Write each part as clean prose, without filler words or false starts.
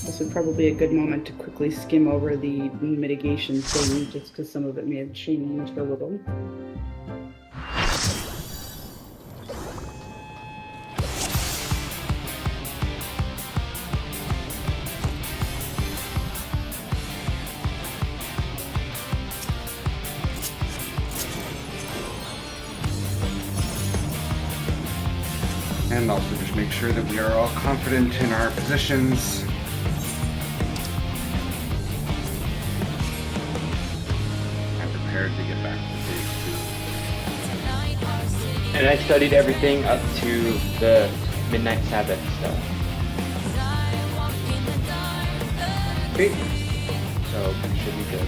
This would probably be a good moment to quickly skim over the mitigation thing, just because some of it may have changed a little. And also just make sure that we are all confident in our positions. And prepared to get back to phase 2. And I studied everything up to the Midnight Sabbath stuff. Okay. So it should be good.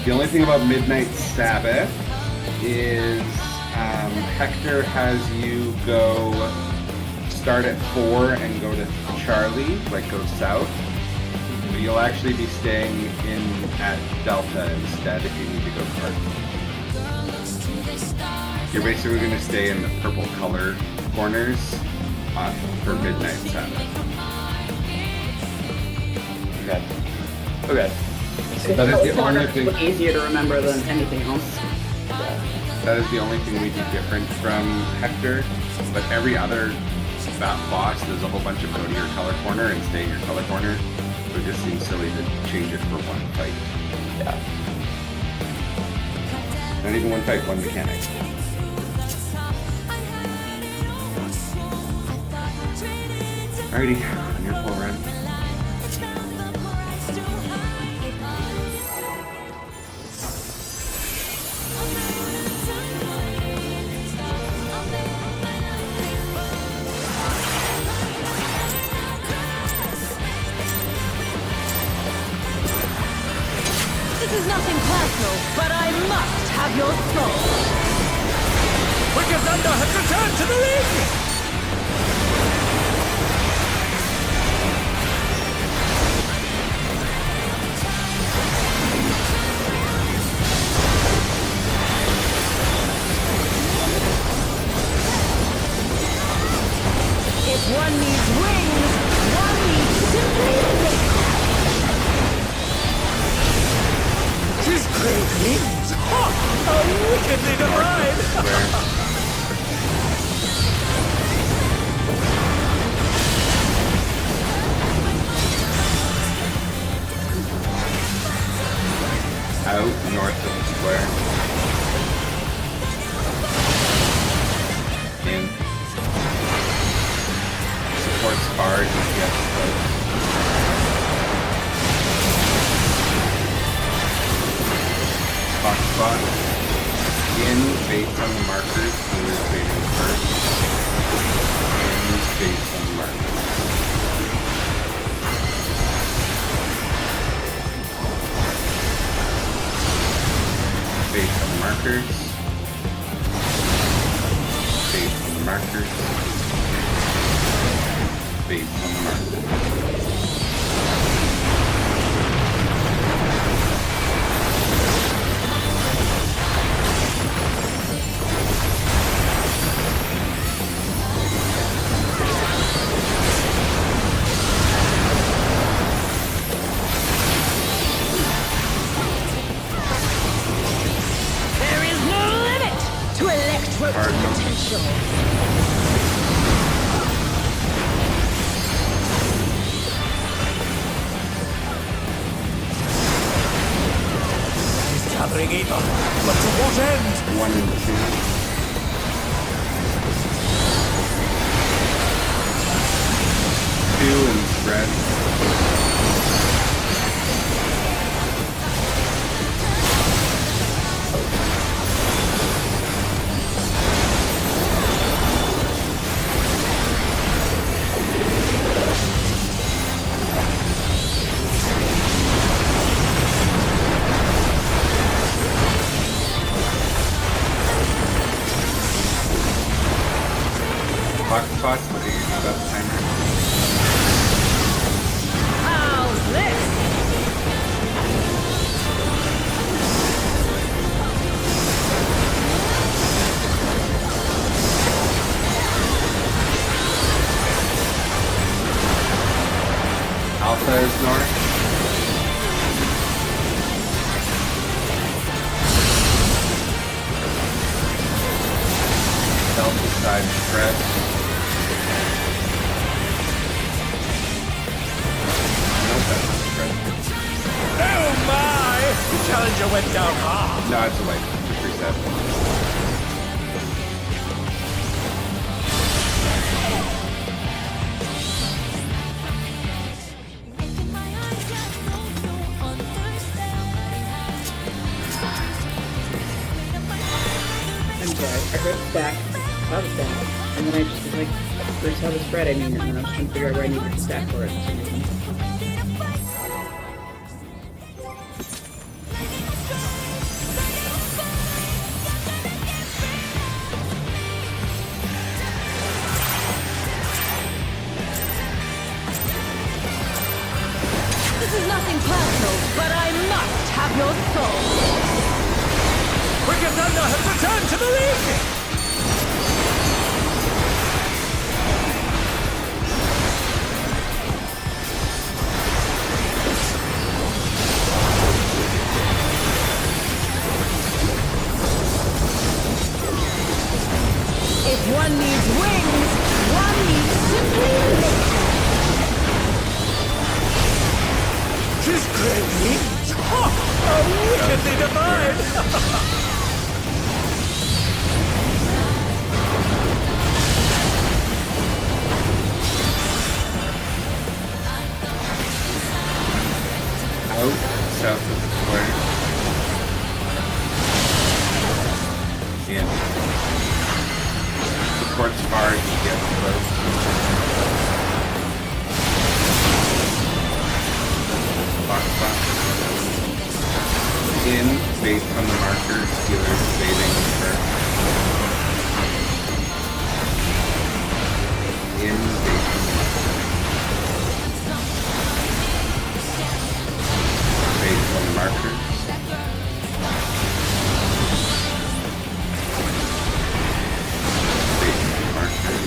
The only thing about Midnight Sabbath is Hector has you go start at 4 and go to Charlie, like go south. But you'll actually be staying in at Delta instead if you need to go north. You're basically going to stay in the purple color corners for Midnight Sabbath. Okay. Okay. That is the only thing. Easier to remember than anything else. That is the only thing we do different from Hector, but every other boss does a whole bunch of go to your color corner and stay in your color corner, so it just seems silly to change it for one fight. Yeah. Not even one fight, one mechanic. Alrighty, on your full run. This is nothing personal, but I must have your soul. Wicked Thunder has returned to the ring! If one needs wings, one needs simply wings. His great wings! Ha! How wickedly divine! Out north of the square. In. Supports hard and gets close. Spot. In based on the markers, who is fading first. In based on the markers. Based on the markers. Based on the markers. Based on the markers. potential. He's gathering evil, but to what end? 1 and 2. 2 and spread. Spots, what do you do about the timer? How's this? Alpha is north. Delta side spread. Oh my! The challenger went down hard. No, it's a light. Just reset. I'm sorry. I heard stack, saw the stack, and then I just was like, where's how the spread? I mean, and then I was trying to figure out where I needed to stack for it. This is nothing personal, but I must have your soul. Wicked Thunder has returned to the ring! If one needs wings, one needs simply lift. His great wings! Ha! Are wickedly divine! Out south of the square. In. Support's far as you get close. Box. In, based on the markers, healers saving first. In, based on the markers. Based on the markers. Based on the markers.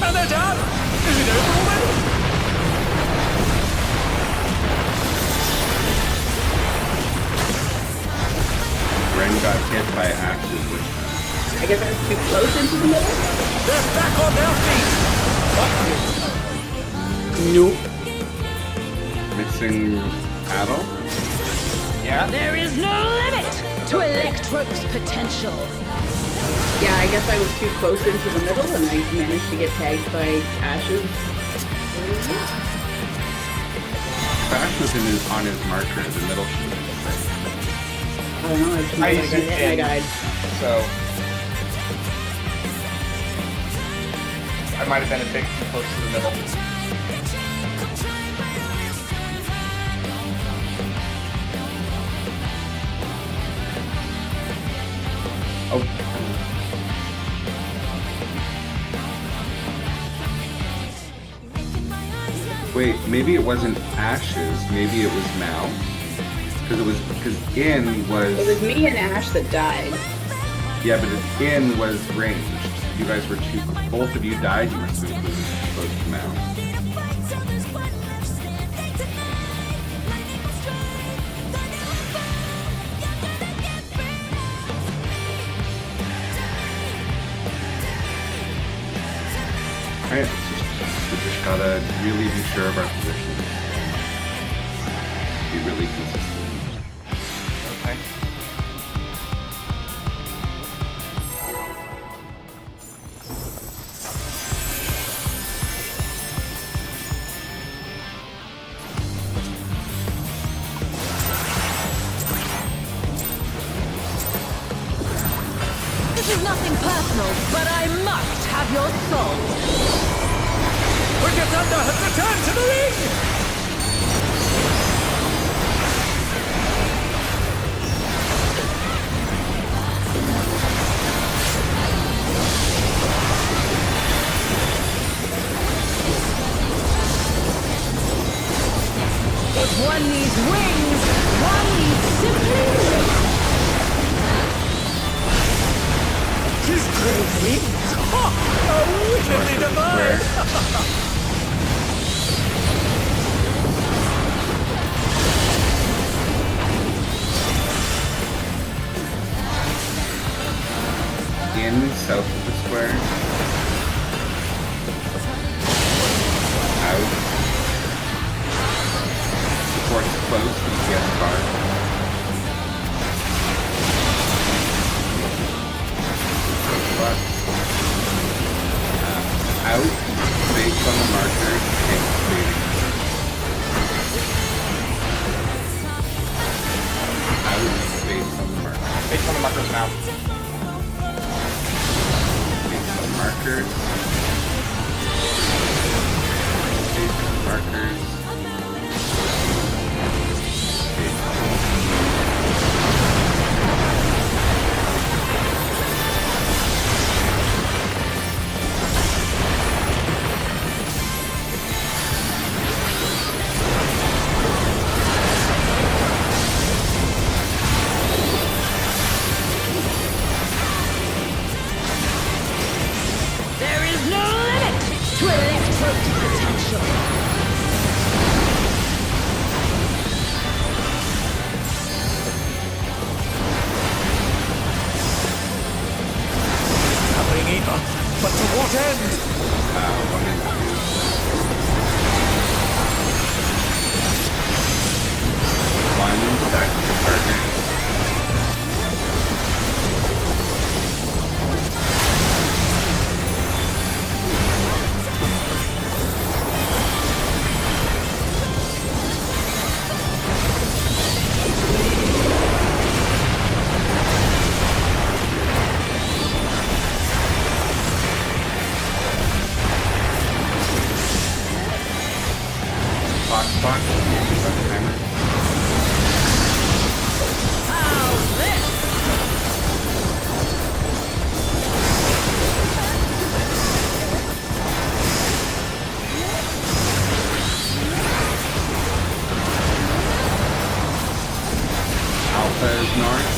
And they're done! Is it over already? Ren got hit by axes this time. I guess I was too close into the middle? They're back on their feet! Nope. Missing paddle? Yeah? There is no limit to Electro's potential. Yeah, I guess I was too close into the middle and I managed to get tagged by Ashes. Bash was on his marker, the middle should have been safe. I don't know, I just know I got zoomed hit and I in, died. so I might have been a bit too close to the middle. Oh. Wait, maybe it wasn't Ashes, maybe it was Mal. Because In was... It was me and Ash that died. Yeah, but In was ranged. You guys were too... Both of you died, you must have been close to Mal. Alright, we just gotta really be sure of our position. Be really consistent. Okay. This is nothing personal, but I must have your soul. Wicked Thunder has returned to the ring! If one needs wings, one needs simply wings. His great wings! Ha! A wickedly divine! In south of the square. Out. Supports close to the ES bar. Out, based on the marker, take leading. Out, based on the marker. Based on the markers now. Based on markers. Based on markers. Based on There is no limit to electro's potential. Happening either, but to what end? 1 and 2. One, back to the target. Box, timer. How's this? Alpha is north.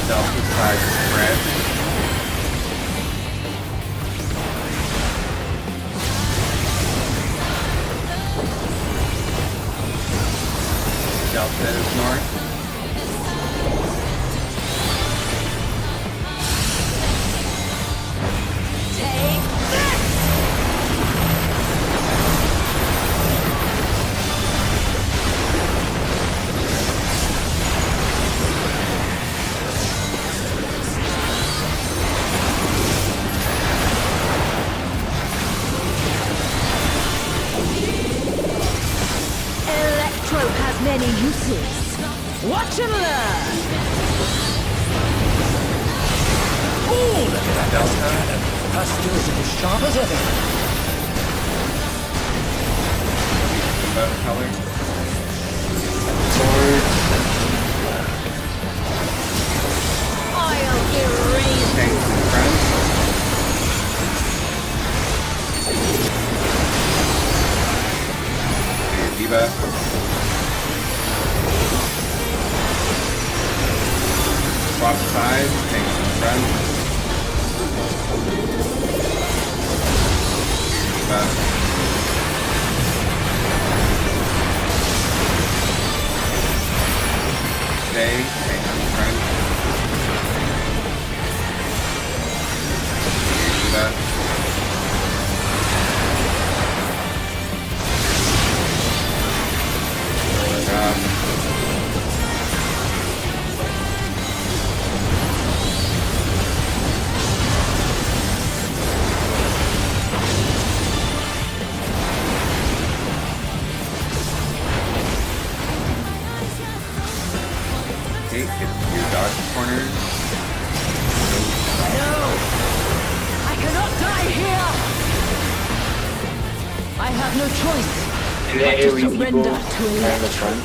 Delta side is red. Delta is north. Take this! Electro has many uses. Watch and learn! Ooh, look at that Delta cannon! Her skills are as sharp as ever. About color. I'll erase Tanks in front. Okay, debuff. Swap sides, tanks in front. Debuff. have no choice Do the but to AoE people surrender to a are in the lecture. front?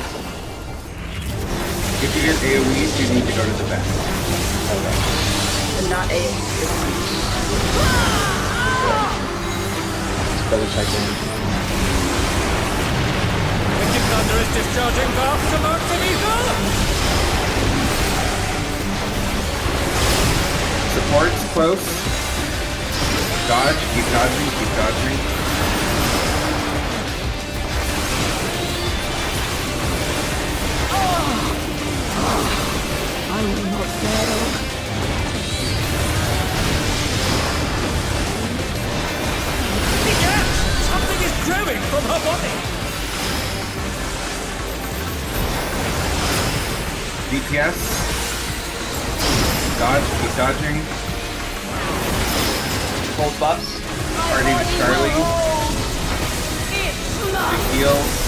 If you get AoEs, you need to go to the back. And not A. Just double checking. Wicked Thunder is discharging vast amounts of ether! Support's close. Dodge, keep dodging, keep dodging. I will not fail. Yeah! Something is growing from her body! DPS. Dodge, keep dodging. Hold buffs. Party with Charlie. Big heals.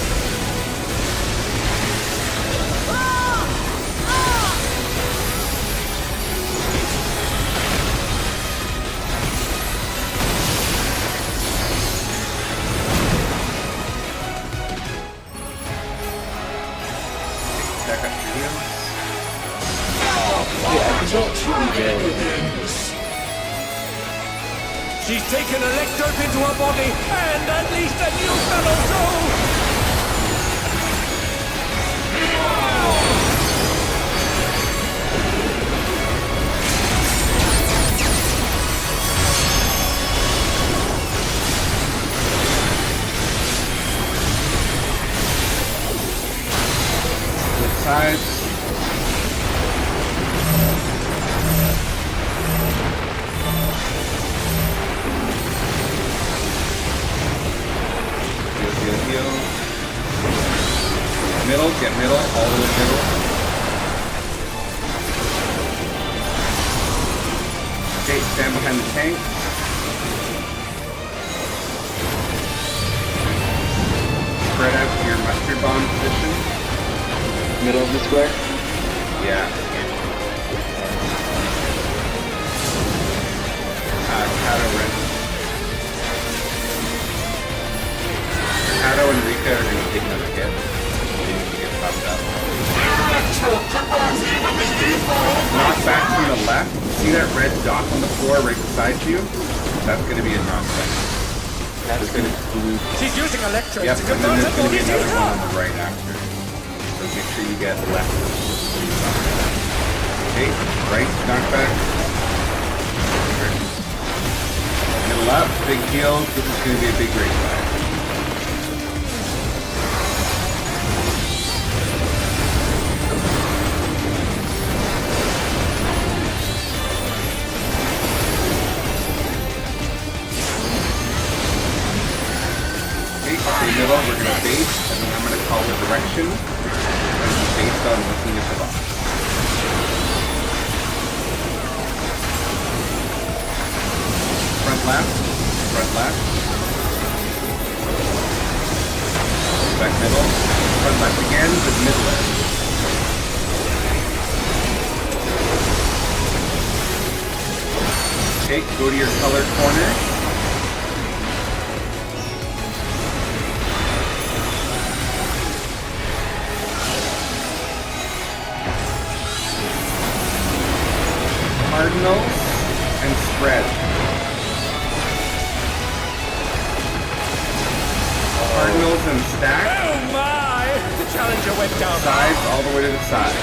Stack up your heals. Yeah, I think that's pretty good. She's taken electrodes into her body and unleashed a new fellow soul! Flip sides. Heal. Middle, get middle, all the way middle. Okay, stand behind the tank. Spread out to your mustard bomb position. Middle of the square. Yeah. Kato red. Kato and Rika are going to take another hit. They need to get popped up. Knock back from the left. See that red dot on the floor right beside you? That's going to be a knockback. That's It's gonna- blue. She's using electrodes Yep, to and then convert there's her going to be body to another one ether! on the right after. So make sure you get left. Okay, right, knockback. Middle up, big heal. This is going to be a big race fight. Okay, middle, we're going to base, and then I'm going to call the direction based on looking at the box. Front left, back middle, front left again, but middle left. Okay, go to your color corner. Cardinals and spread. Cardinals and stack. Oh my! The challenger went down. Sides all the way to the side.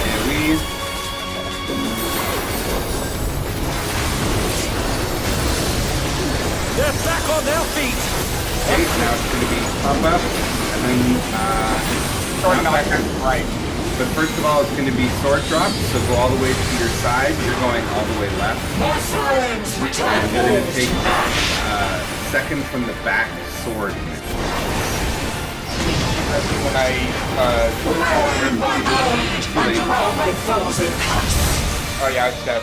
And we. They're back on their feet! Okay, now it's going to be pop up, and then knock back right. But first of all, it's going to be sword drop, so go all the way to your side. You're going all the way left. And you're going to take second from the back sword. That's when I, oh yeah, it's that.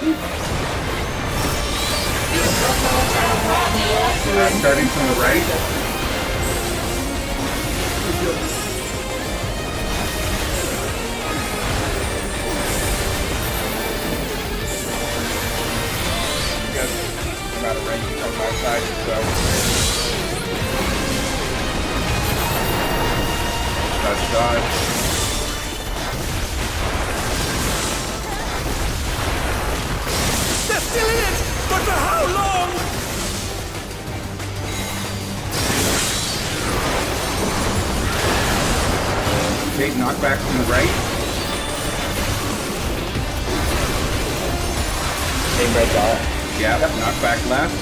Starting from the right. my side, so. Dodge. They're still in it! But for how long? Okay, knockback from the right. Same red dot. Yeah, knockback left.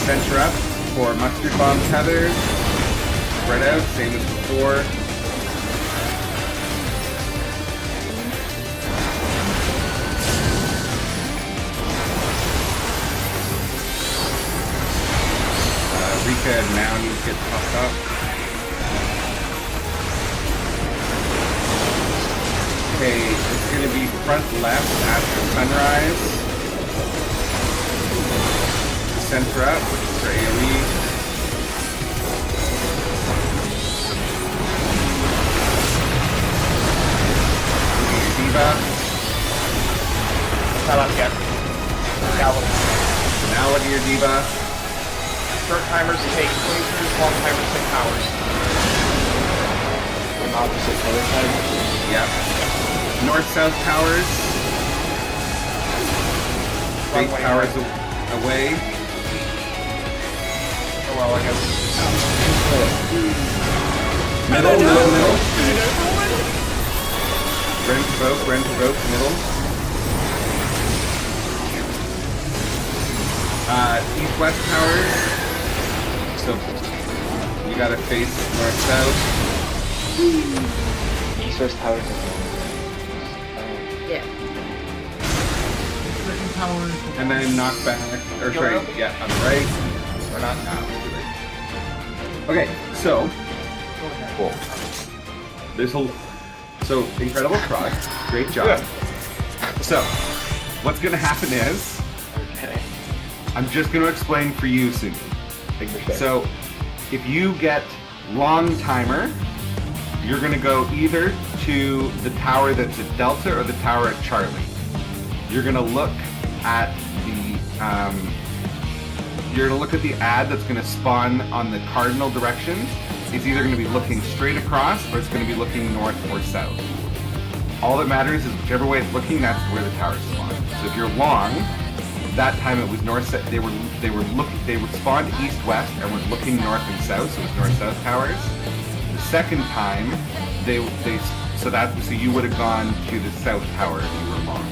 Center up for mustard bomb tether. Spread out, same as before. Rika now needs to get puffed up. Okay, it's going to be front left after sunrise. Center up for AoE. Diva. Not up yet. Now look at your Diva. Short timers take lasers, long timers take powers. On opposite color side. Yep. North-south towers. Big towers away. Oh well, I guess. Middle. Ren provoke, middle. East-west towers. So you gotta face north-south. East-west towers. Yeah. And then knock back, or sorry, yeah, on the right. Or not now. Okay, so Cool. so incredible product, great job. So what's gonna happen is Okay. I'm just gonna explain for you, Sumi. Okay. So if you get long timer, you're gonna go either to the tower that's at Delta or the tower at Charlie. You're gonna look at the ad that's gonna spawn on the cardinal direction. It's either gonna be looking straight across or it's gonna be looking north or south. All that matters is whichever way it's looking, that's where the towers spawn. So if you're long, that time it was north. They were spawned east-west and were looking north and south, so it was north-south towers. The second time, so you would have gone to the south tower if you were long.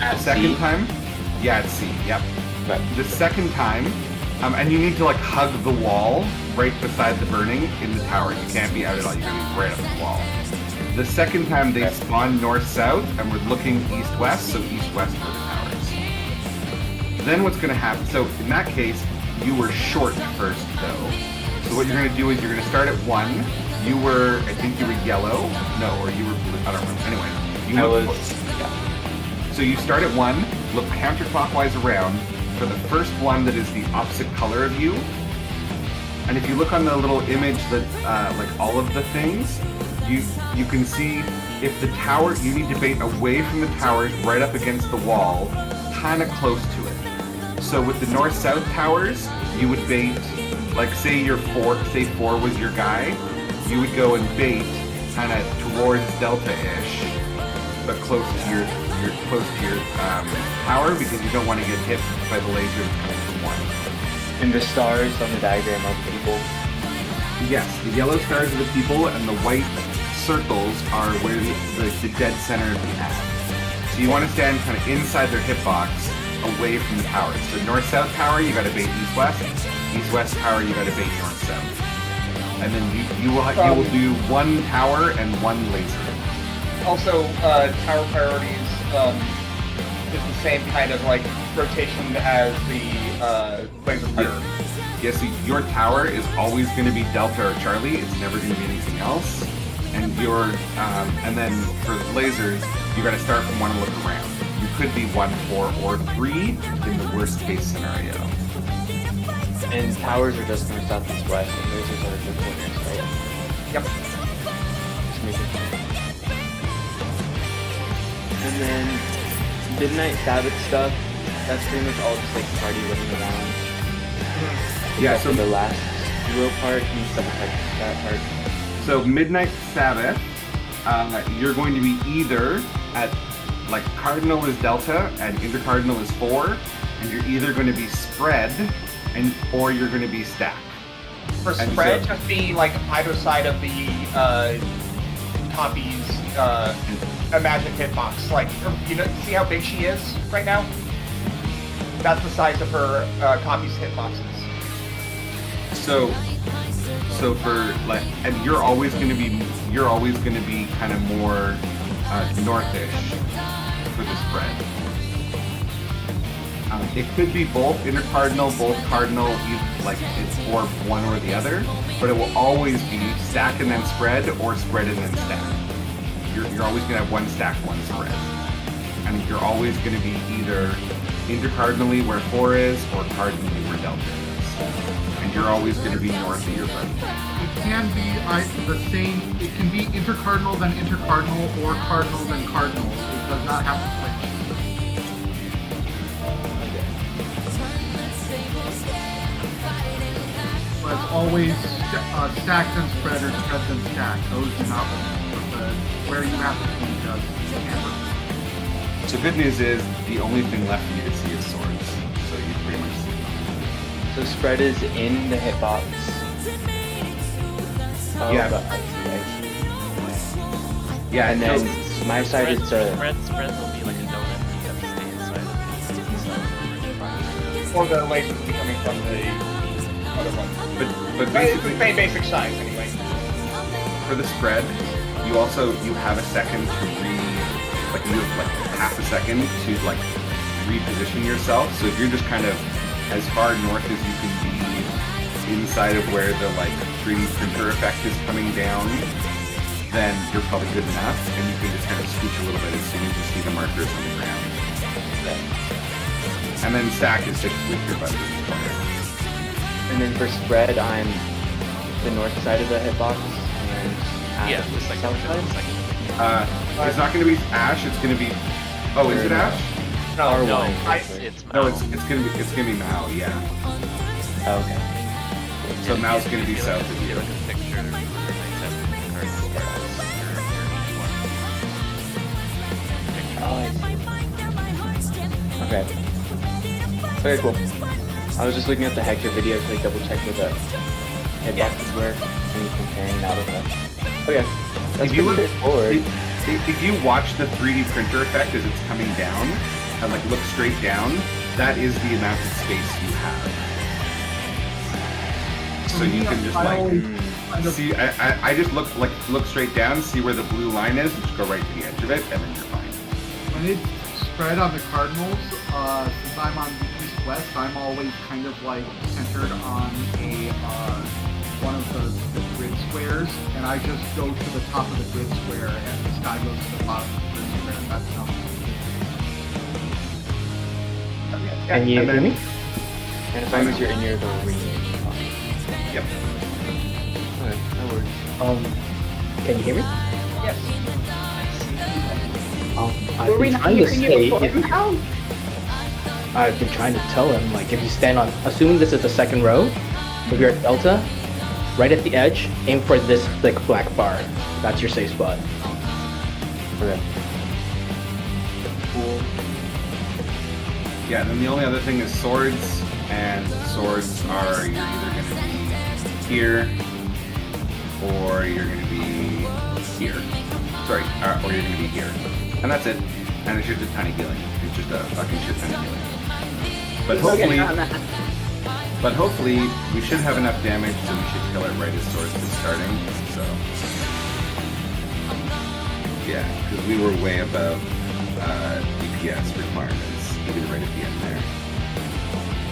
At The second C? time, yeah, at C. Yep. Right. The second time, and you need to like hug the wall right beside the burning in the tower. You can't be out at all. You're gonna be right up the wall. The second time they spawned north-south and were looking east-west, so east-west were the towers. Then what's going to happen, so in that case, you were short first though. So what you're going to do is you're going to start at 1. I think you were yellow. No, or you were blue. I don't remember. Anyway. So you start at 1, look counterclockwise around for the first one that is the opposite color of you. And if you look on the little image that, like all of the things, you can see if the tower, you need to bait away from the towers right up against the wall, kind of close to it. So with the north-south towers, you would bait, like say 4 was your guy, you would go and bait kind of towards Delta-ish, but close to your tower because you don't want to get hit by the lasers coming from 1. And the stars on the diagram are people. Yes, the yellow stars are the people, and the white circles are where the dead center of the ad. So you want to stand kind of inside their hitbox, away from the towers. So north-south tower, you got to bait east-west. East-west tower, you got to bait north-south. And then you will do 1 tower and 1 laser. Also, tower priorities is the same kind of like rotation as the laser priority. Yeah, so your tower is always going to be Delta or Charlie. It's never going to be anything else. And and then for lasers, you got to start from 1 and look around. You could be 1, 4, or 3 in the worst case scenario. And towers are just north, south, east, west, and lasers are just pointers, right? Yep. Just making sure. And then Midnight Sabbath stuff. that's pretty much all just like party running around. Yeah, Except so for the last duo part, can you just double check that part? So Midnight Sabbath, you're going to be either at, like, Cardinal is Delta and Intercardinal is 4, and you're either going to be spread or you're going to be stacked. For And spread, so- just be like either side of the copy's imagined hitbox. Like, you know, see how big she is right now? That's the size of her copy's hitboxes. So for, like, and you're always going to be kind of more northish for the spread. It could be both intercardinal, both cardinal, like it's or one or the other, but it will always be stack and then spread, or spread and then stack. You're always going to have one stack, one spread, and you're always going to be either intercardinally where 4 is, or cardinally where delta is, and you're always going to be north of your buddy. It can be the same. It can be intercardinal then intercardinal or cardinal then cardinal. It does not have to switch. But it's always stacked and spread or spread and stacked. Those do not work. But where you have to be does can work. So good news is the only thing left for you to see is swords. So you pretty much see them. So spread is in the hitbox. Oh, Yeah. but I see. Yeah, And then no, my side is the. Spread will be like a donut. You have to stay inside of Or the lasers will be coming from the other one. but It's basically the same basic size anyway. for the spread, you have a second to like you have like half a second to like reposition yourself. So if you're just kind of as far north as you can be inside of where the like 3D printer effect is coming down, then you're probably good enough, and you can just kind of scooch a little bit as soon as you see the markers on the ground. And then stack is just with your button. And then for spread, I'm the north side of the hitbox, and Yeah, Ash the is the second south side. It's not going to be Ash. It's going to be. Oh, is it Ash? No, No, I- it's No, Mao. it's gonna be Mao. Yeah. Oh, okay. So Mao's gonna be south of you. Like a picture of the Midnight Sabbath cardinal Oh, I see. Okay. Very cool. I was just looking at the Hector video to like double check where the hitboxes were and comparing that with that. Okay. That's If you pretty look, straightforward. if you watch the 3D printer effect as it's coming down, and like look straight down, that is the amount of space you have. So you can just like see. I just look straight down, see where the blue line is, and just go right to the edge of it, and then you're fine. When it's spread on the Cardinals, since I'm on east-west, I'm always kind of like centered on a one of the grid squares, and I just go to the top of the grid square, and the sky goes to the bottom of the grid square, and that's how. Can you and hear then- me? And as long as you're in your little ring. Yep. Okay, that works. Can you hear me? Yes. I've Were we been not trying to hearing you say, before? I've been trying to tell him, like, if you stand on, assuming this is the second row, if you're at Delta, right at the edge, aim for this thick black bar. That's your safe spot. Okay. Cool. Yeah. Then the only other thing is swords, and swords are you're either going to be here, or you're going to be here. Sorry, or you're going to be here. And that's it. And it's just a tiny healing. It's just a fucking shit ton of healing. But hopefully, we should have enough damage, so we should kill it right as swords is starting. So, yeah, because we were way above DPS requirements, even right at the end there.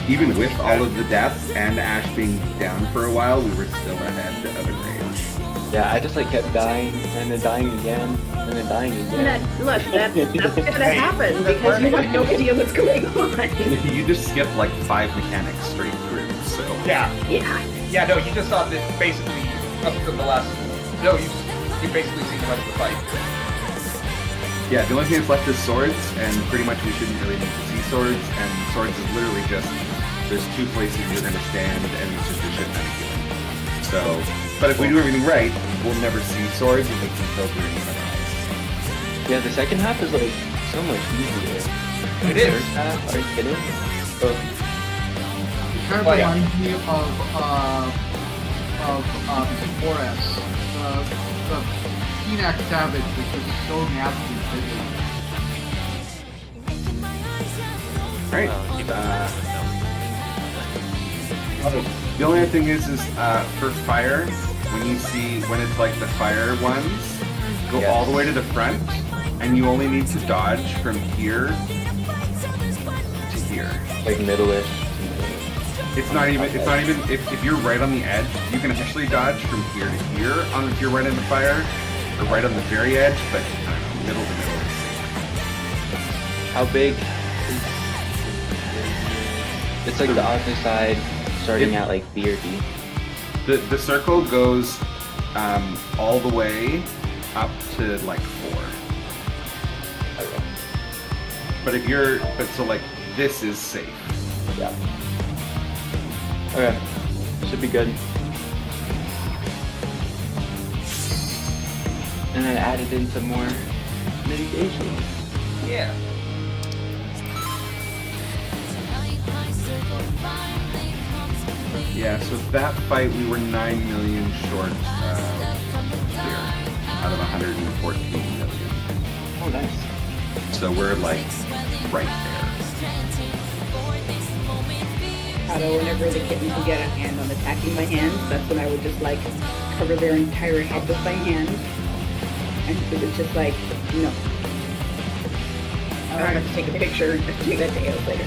Even with all of the deaths and Ash being down for a while, we were still ahead of Enrage. Yeah, I just like kept dying and then dying again and then dying again. Look, that's gonna happen because you have no idea what's going on. You just skipped like 5 mechanics straight through, so... Yeah. Yeah. Yeah, no, you just saw this basically up to the last. No, you basically see the rest of the fight. Yeah, the only thing that's left is swords, and pretty much we shouldn't really need to see swords, and swords is literally just, there's 2 places you're going to stand, and it's just a shit ton of healing. So, but if we do everything right, we'll never see swords, and we can filter in front of us. Yeah, the second half is like so much easier. It The is. first half, are you kidding? Oh, It kind of Oh, yeah. reminds me of M4S. The Phoenix Savage was just so nasty and fiddly. Alright, Well, keep the only other thing is for fire, when it's like the fire ones, go Yes. all the way to the front, and you only need to dodge from here to here. like middle-ish. It's not even, if you're right on the edge, you can actually dodge from here to here if you're right in the fire, or right on the very edge, but middle to middle is safe. How big? It's like the opposite side, starting at like B or D. The circle goes all the way up to like 4. Okay. But so like, this is safe. Yeah. Okay. Should be good. And then added in some more mitigation. Yeah. Yeah, so that fight we were 9 million short here out of 114 million. Oh, nice. So we're like right there. Auto, whenever the kitten could get a hand on attacking my hands, that's when I would just like cover their entire head with my hand. And it was just like, no. I have to take a picture and take that to Ales later.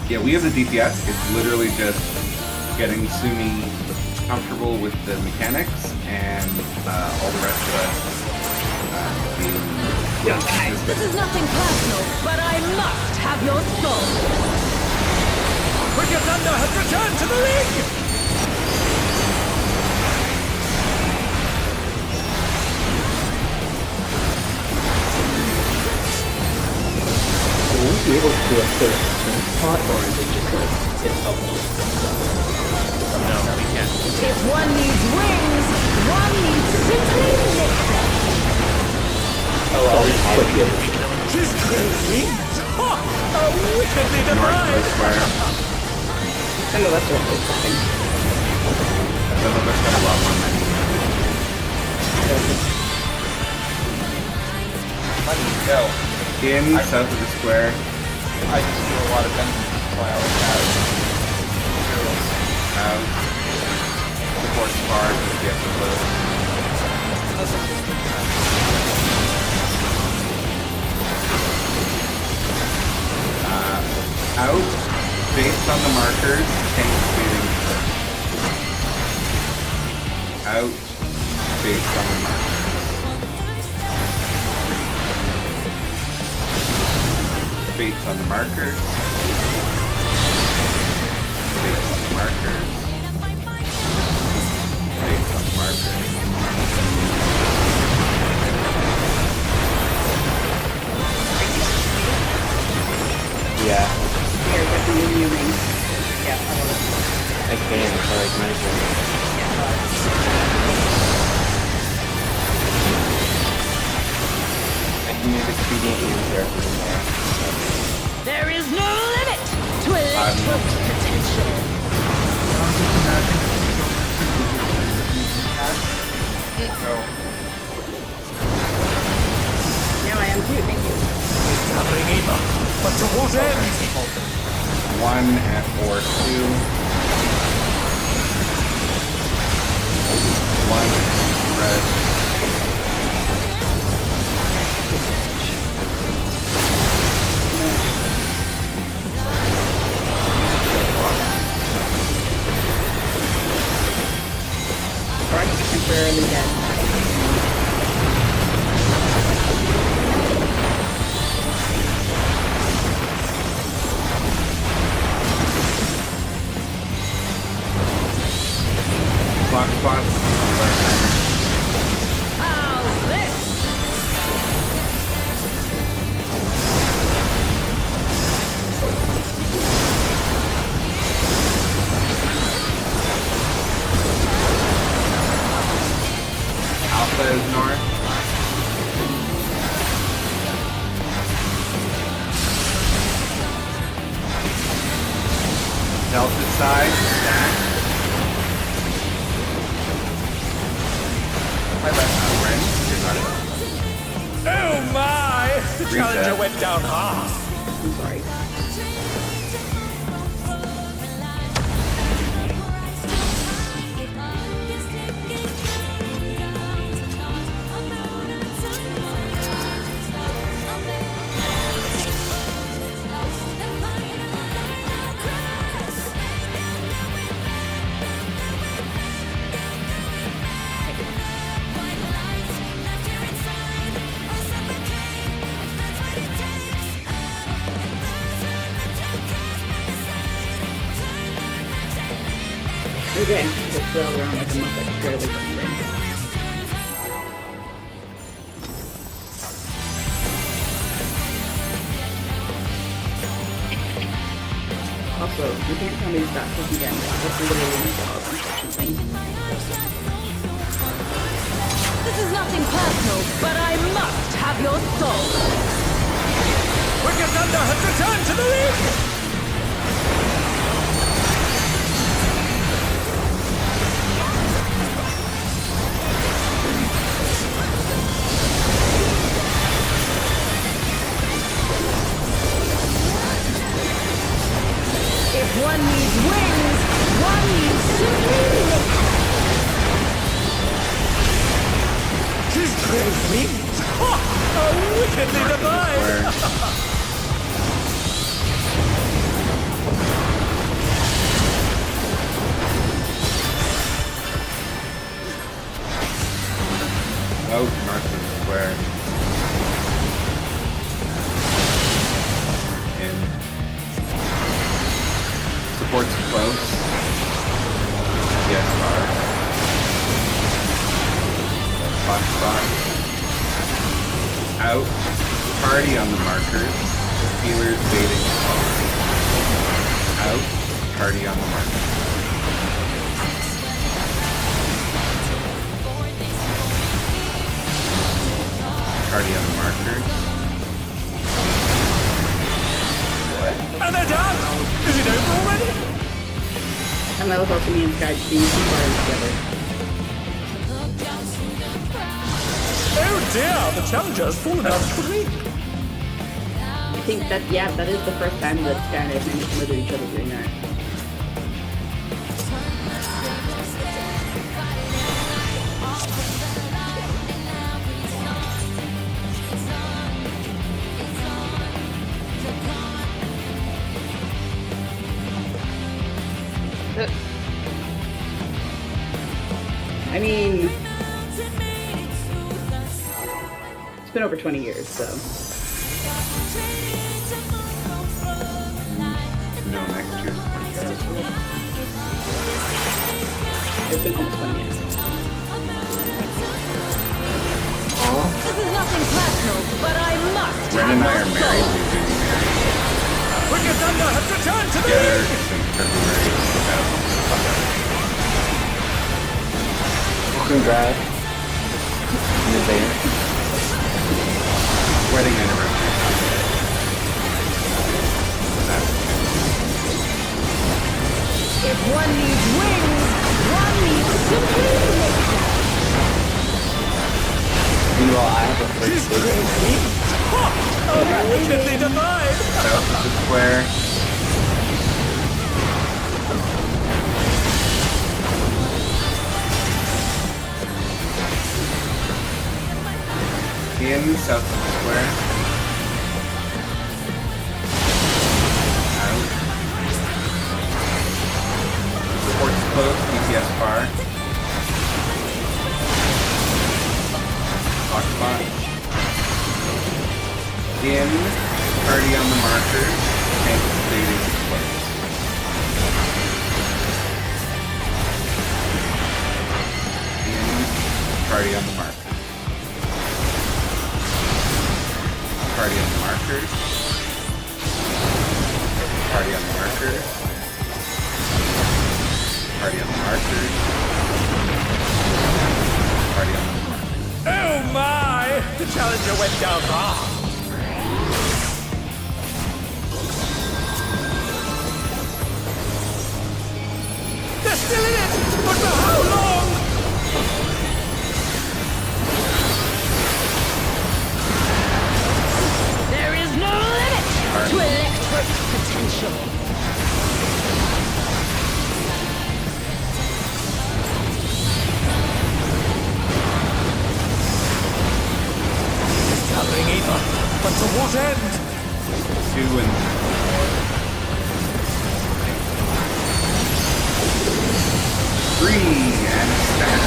Yeah, we have the DPS. It's literally just getting Sumi comfortable with the mechanics and all the rest of us being... This is nothing personal, but I must have your soul. Wicked Thunder has returned to the ring! Will we be able to do a third spot, or is it just like it's up? No, we can't. If one needs wings, one needs simply listen. Oh, I'll just put you. Tis crazy! Ha! A wickedly devised! Northwest fire. Some of us are just fine. Some of us have a lot more money. Money, go. In south of the square. I just do a lot of vengeance, so I always have materials. Support bars if you have to close. Out, based on the markers, tanks leading first. Out, based on the markers. Based on the markers. Based on the markers. Based on the markers. Yeah, They're definitely moving. Yeah, I love it. I can, so like might as well. I can use expedient and therapy in there. There is no limit to electric potential. Go. Now I am too, thank you. Nothing either. But to what end? 1 at 4, 2. 1 red. Or temporarily dead. Clock spots. Delta is north. Delta side, stack. My left ren. You're not at all. Oh my! The Reset. challenger went down hard. I'm sorry. Okay, just flail around like a muppet, fairly quickly. Also, you can't tell me to stop cooking again. That's literally my dog, unfortunately. This is nothing personal, but I must have your soul. Wicked Thunder has returned to the league! If one needs wings, one needs simply lift. His great wings! Ha! A wickedly divine! Out north of the square. In. Support's close. Yes, bar. Spot. Out. Party on the markers. Healers baiting. Out. Party on the markers. Party on the markers. And they're done! Is it over already? And that was also me and Sky being together. Oh dear, the challenger has fallen out of the league. I think that, yeah, that is the first time that Sky and I have managed to murder each other doing that. I mean, it's been over 20 years, so. No, next year's 20 years. It's been almost 20 years. This is nothing personal, but I must Ren and I have are your married. soul. We've been married Wicked Thunder has returned to the together league! since February 2005. Congrats. In advance. Wedding anniversary. If one needs wings, one needs simply lift. Meanwhile, I have a His first great date. wings! Ha! A wickedly divine! South of the square. In south of the square. Out. Support's close, DPS bar. Lock spot. In, party on the marker, anticipating place. In, party on the marker. Party on the markers. Party on the markers. Party on the markers. Party on the markers. The challenger went down hard. They're still in it, but for how long? There is no limit to electric potential. Gathering ether, but to what end? 2 and 3 and stack.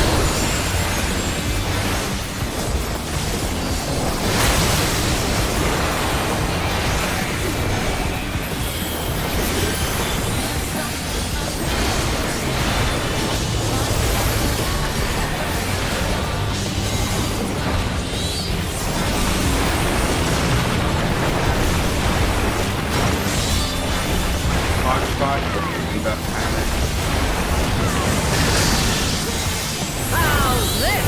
Hotspot, leave up panic. How's this?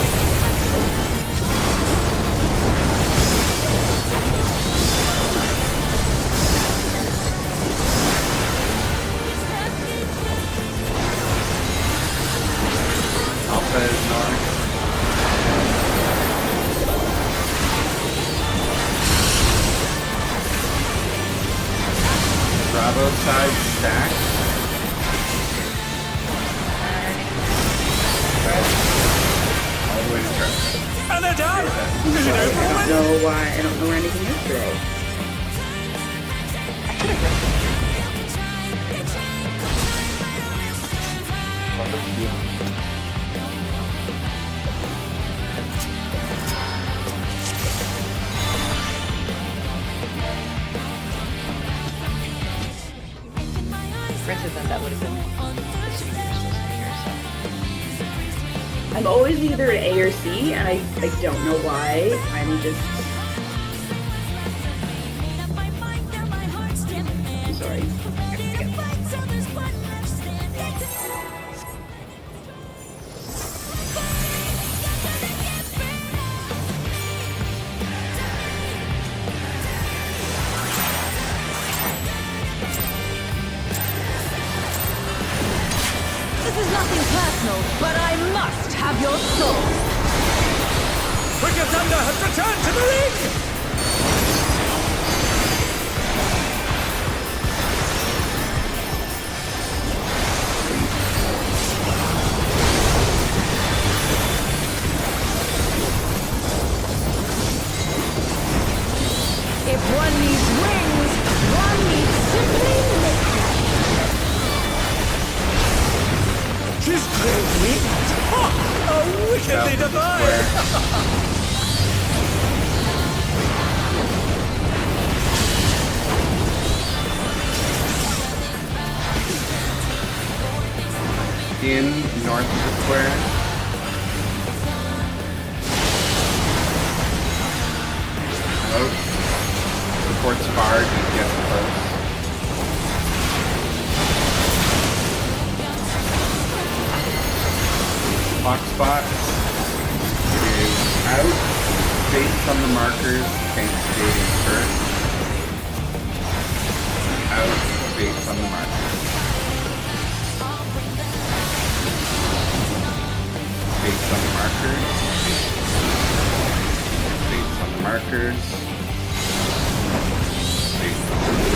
Alpha is north. Bravo side stack. All the way to Charlie. And they're done! Is it over I don't already? know why I don't know where anything is today. Granted, then that would have been assuming you were supposed to be here, so. I'm always either at A or C, and I don't know why. I'm just... I'm sorry. This is nothing personal, but I must have your soul. Wicked Thunder has returned to the ring! If one needs wings, one needs simply liquid. She's great wings! Ha! How wickedly divine! In north of the square. Out. Supports far, you get close. Hot spot is out, based on the markers, tank skating first. Out, based on the markers. Based on the markers. Based on the markers. Based on the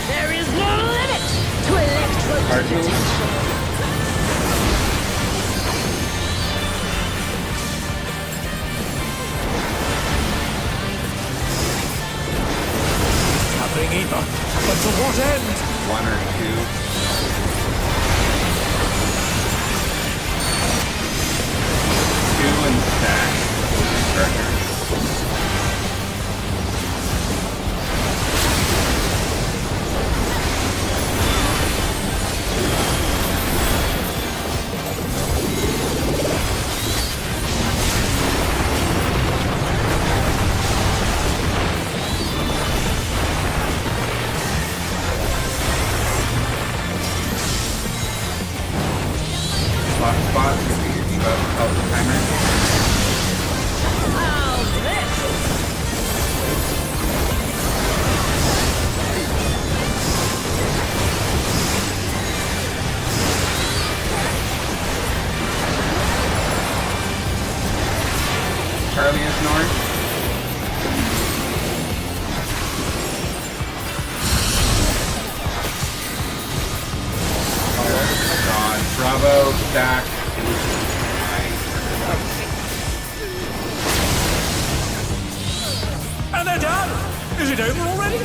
There is no limit to electric Cardinals. potential. Gathering ether, but to what end? 1 or 2. 2 and stack. Chargers. spots, or do you have a timer? How's this? Charlie is north. Oh god, Bravo, stack. And they're done! Is it over already?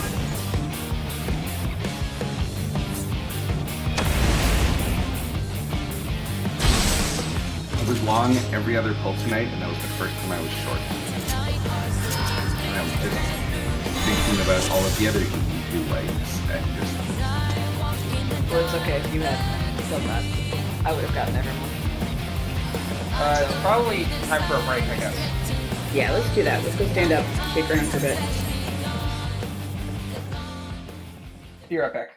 I was long every other pull tonight, and that was the first time I was short. And I was just thinking about all of the other EQ lights and just... Well, it's okay if you had done that. I would have gotten everyone. It's probably time for a break, I guess. Yeah, let's do that. Let's go stand up, shake around for a bit. Be right back.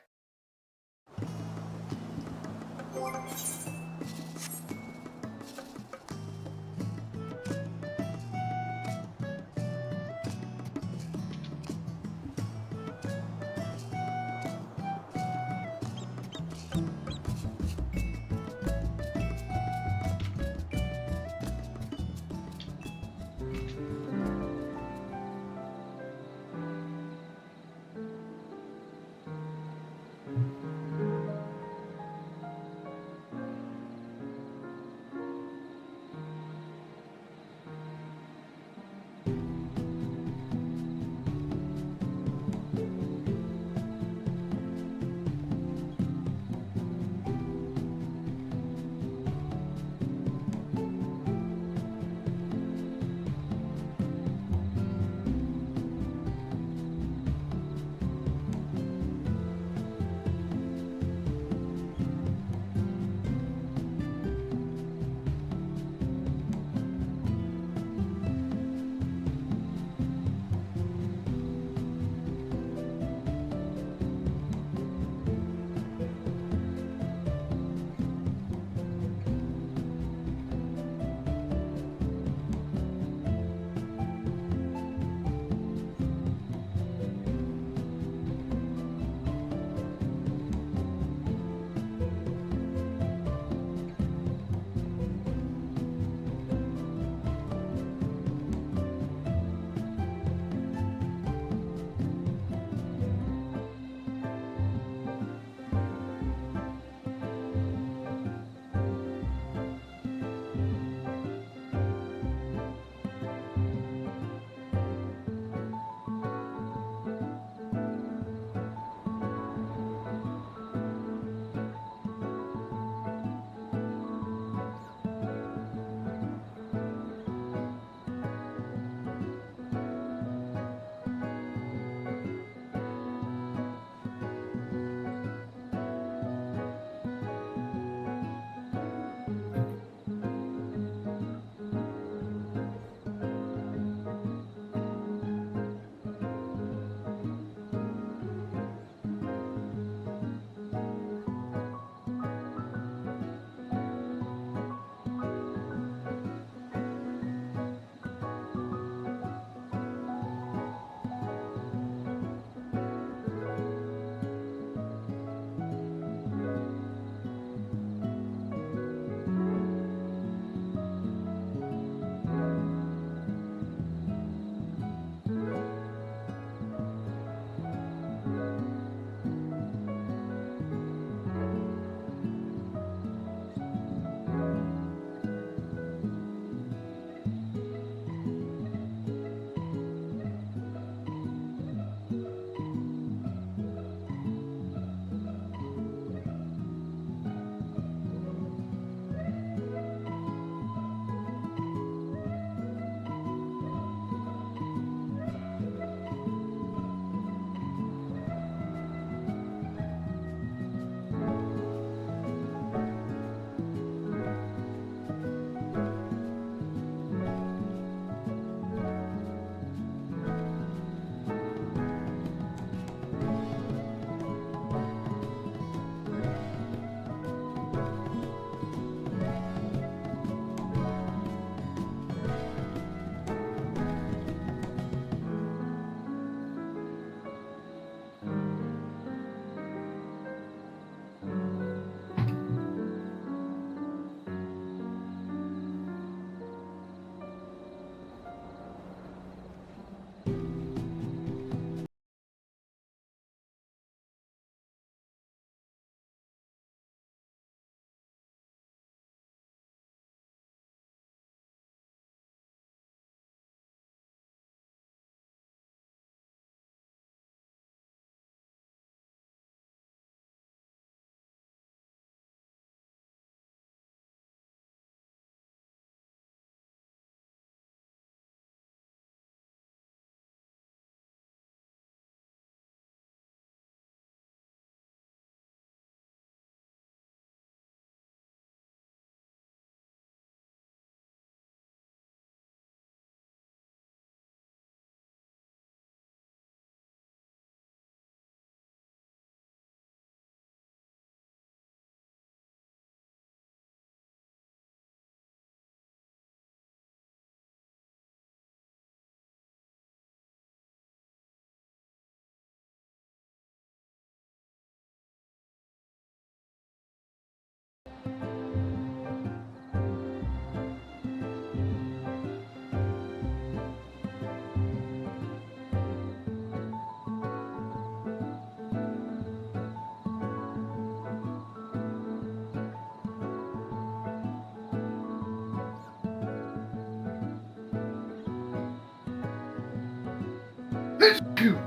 Bless you.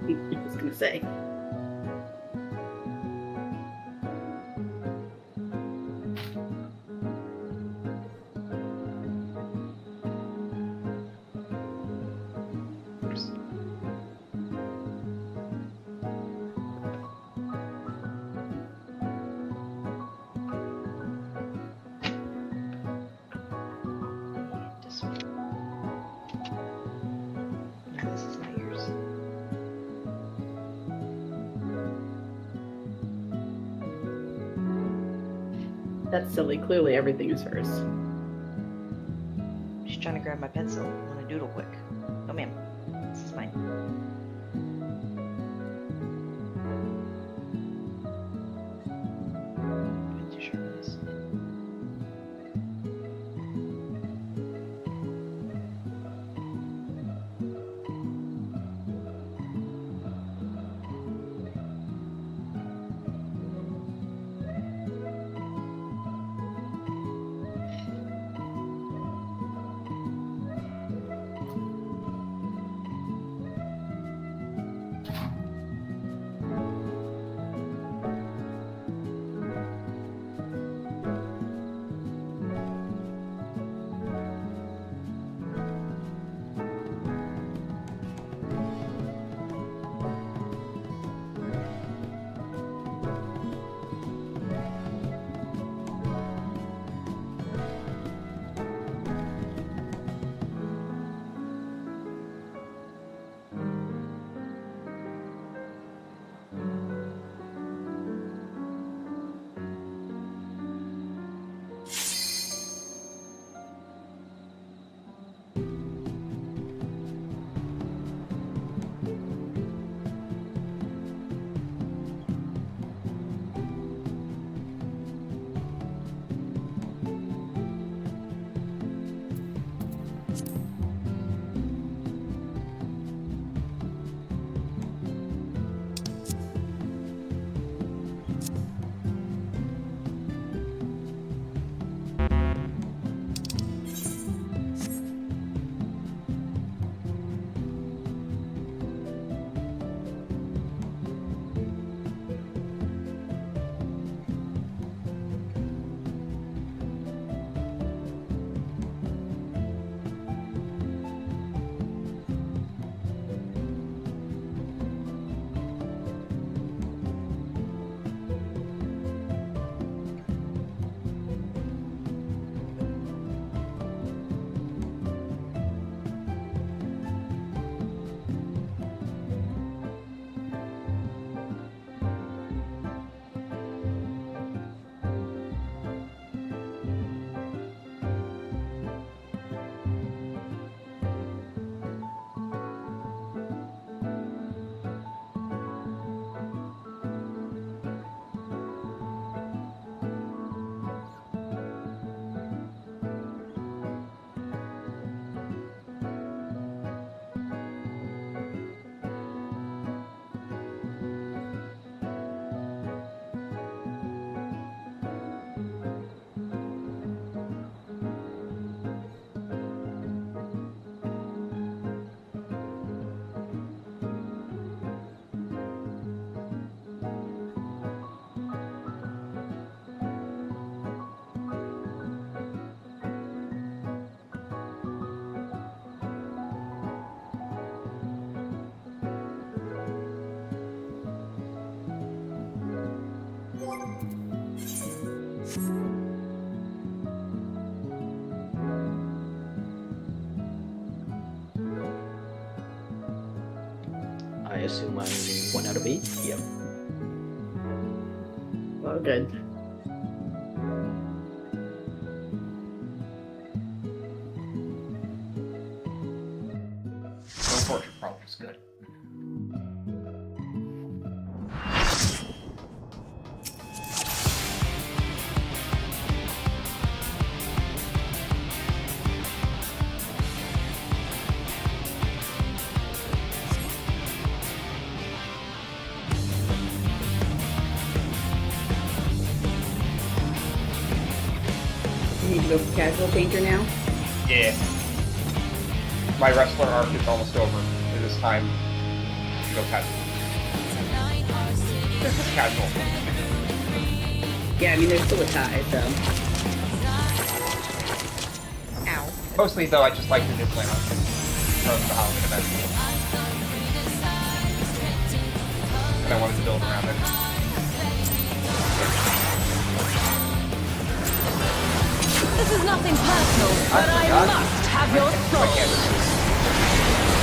I was gonna say. This one. No, this is not yours. That's silly. Clearly everything is hers. She's trying to grab my pencil. I want to doodle quick. No, ma'am. This is mine. Bit too sharp for this. I assume I'm 1 out of 8. Yep. Well, good. No portrait prompt is good. You need to go casual painter now? Yeah. my wrestler arc is almost over. It is time to go casual. This is casual. Yeah, I mean, there's still a tie, so. Ow. Mostly, though, I just like the new playmat from the Halloween event. And I wanted to build around it. This is nothing personal, but I must have your soul.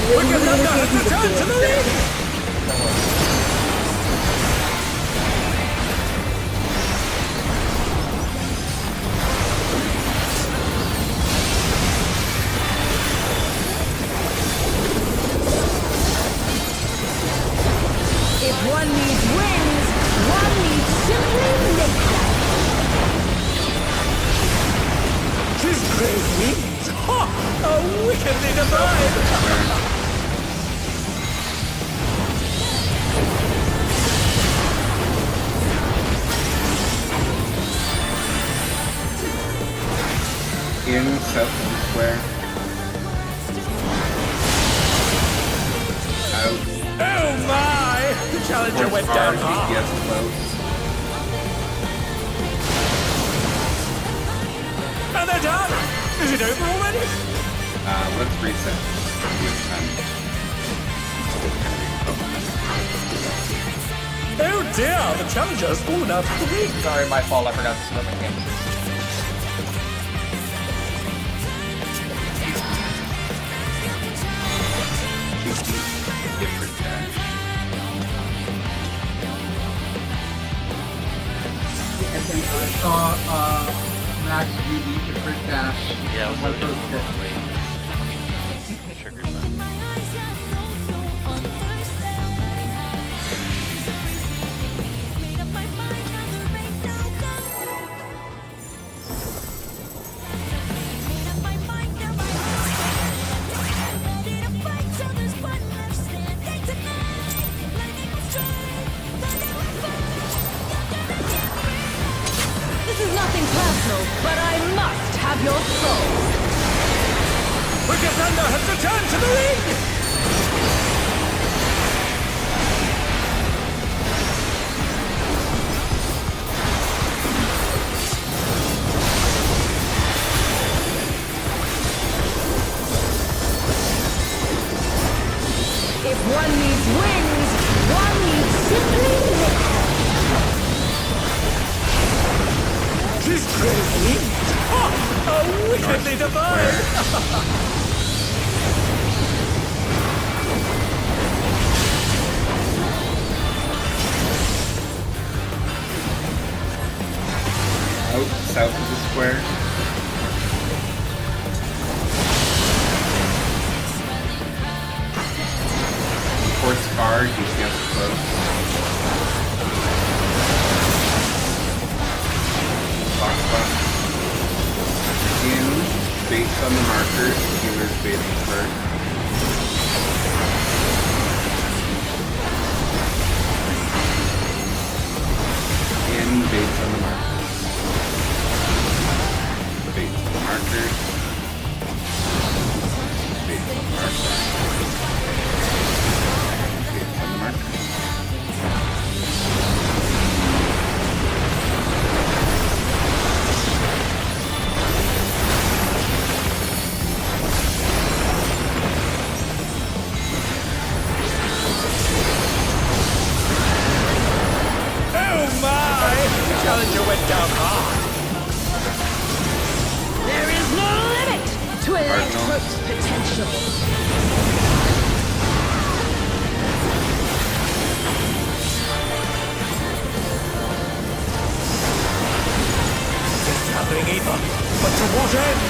Wicked Thunder has returned to the ring! If one needs wings, one needs simply nature. His great wings! Ha! Are wickedly divine! In south of the square. Out. Oh my! The challenger Towards went R, down he hard. gets close. And they're done! Is it over already? Let's reset. Oh dear! The challenger has fallen out of the ring! Sorry, my fault. I forgot to swim again. Different dash. Max, you need to crit dash. Yeah, I was Let looking those at hit. the triggers then. This is nothing personal, but I must have your soul. Wicked Thunder has returned to the ring! If one needs wings, one needs simply nature. His great wings! Ha! Are wickedly divine! Out south of the square. Towards R, he gets close. Box box. In, based on the markers, healer's baiting first. In, based on the markers. Based on the markers. Based on the markers. Based on the markers. Oh my! The challenger went down hard! There is no limit to Electro's potential. It's happening either, but to what end?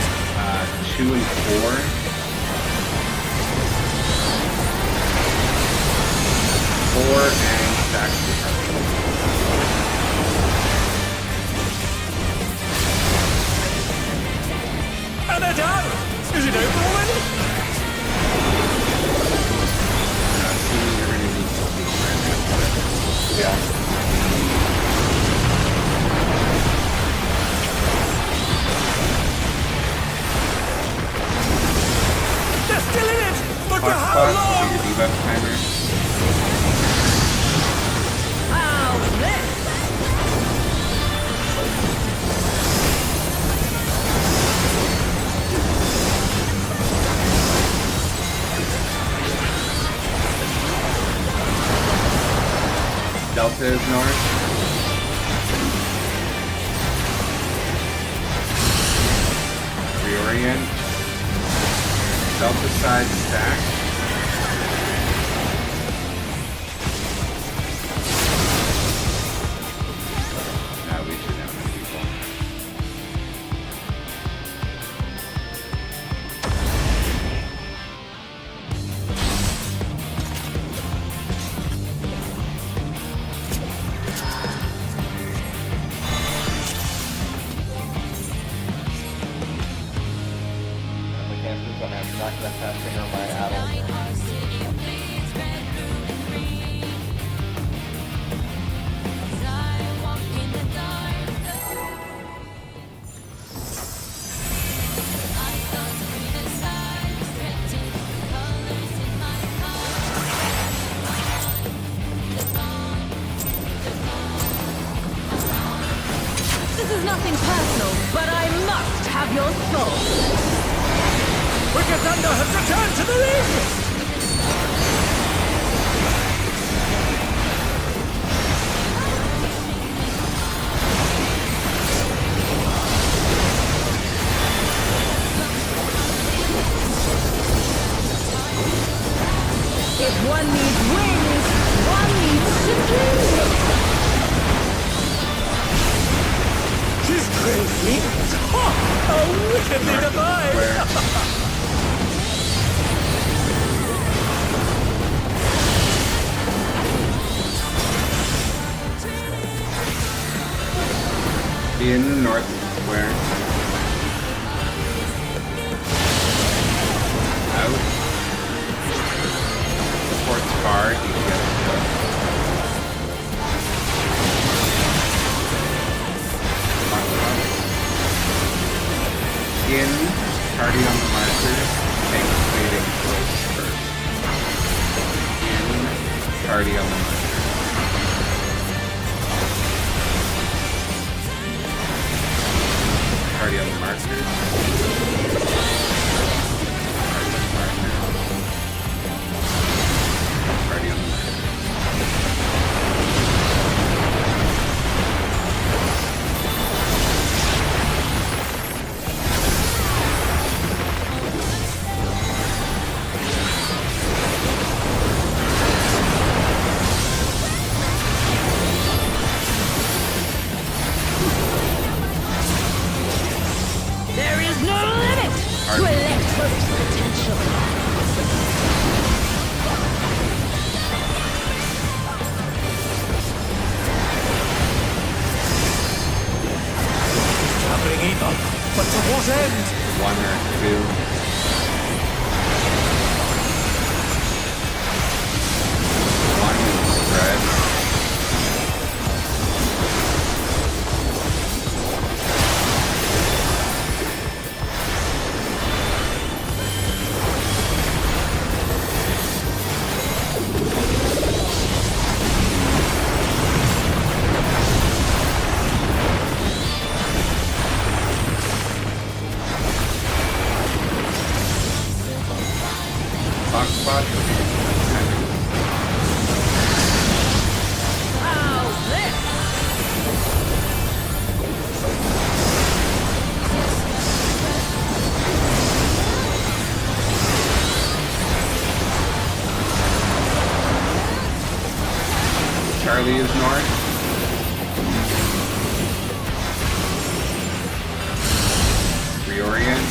2 and 4. 4 and stack the target. And they're done! Is it over already? Assuming you're gonna need to be Yeah. They're still in Delta is north. Reorient. Delta side stack. Now we should have enough people. My chances on having knocked that passing on my adult. This is nothing personal, but I must have your soul. Wicked Thunder has returned to the ring! If one needs wings, one needs simply wings. She's crazy! Ha! How wickedly divine! In north square. Out. Supports bar, DPS go. In, party on the markers, tank waiting close first. In, party on the markers. Party on the markers. Party on the markers. There is no limit to Electro's potential. Traveling ether, but to what end? One or two. One spread. Box spot. How's this? Charlie is north. Reorient.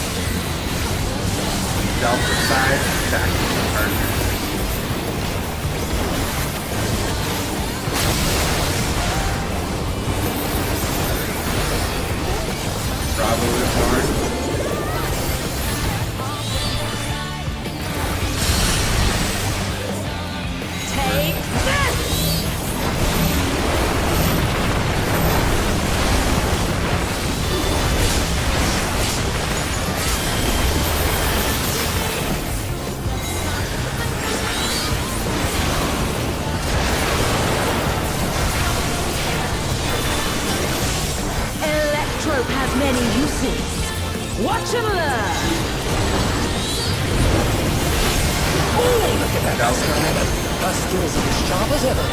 Delta side, stack partner. Bravo is north. Take this! Electrope has many uses. Watch and learn! Oh, look at that Delta! Her skills are as sharp as ever.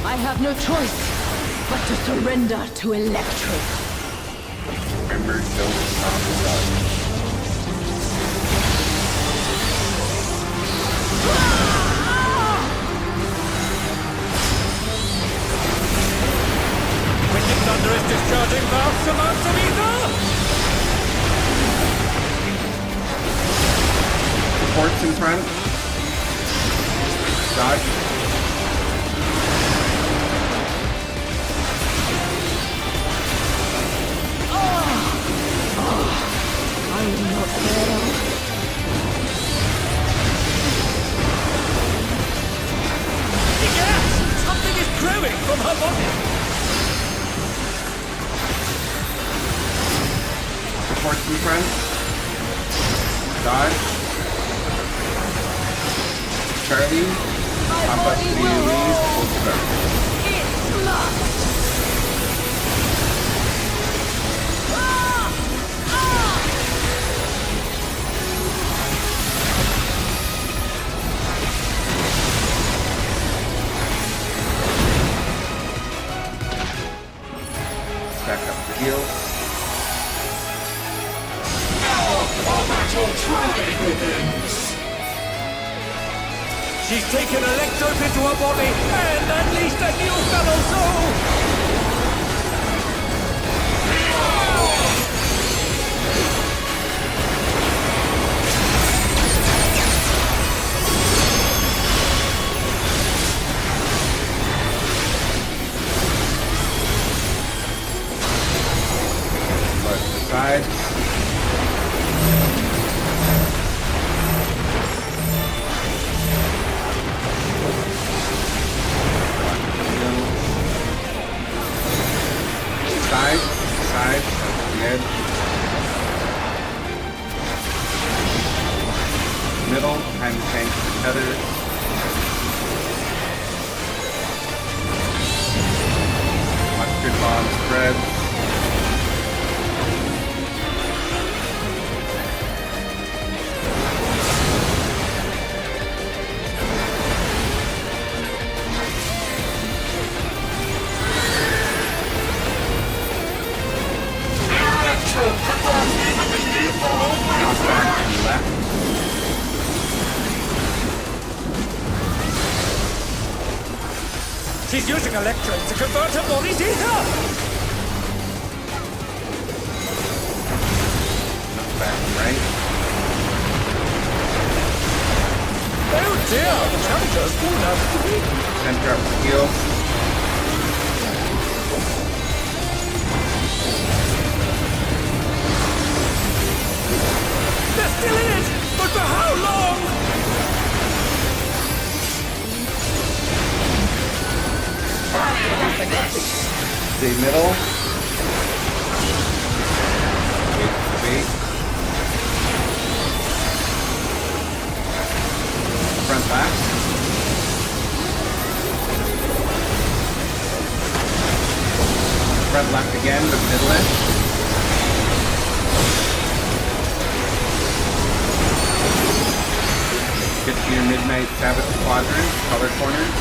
I have no choice but to surrender to Electric. Remember, don't stop the sun. Wicked Thunder is discharging vast amounts of ether! Supports in front. Dodge. I am not there. Yes! Something is growing from her body! Supports in front. Dodge. Charlie. Pop up to the lead. Full start. It's lost. Stack up the heels. She's taken Electro into her body and unleashed a new fellow soul! Push to the side. Side, side, the edge. Middle, behind the tank, the tether. Mustard bomb spread. Knockback to the left. She's using Electro to convert her body's ether! Back and right. Oh dear, the challenger's fallen out of the ring! Center up the heel. They're still in it! But for how long? Stay middle. Wait. Front left. Front left again, but middle-ish. Get to your Midnight Sabbath quadrant, color corners.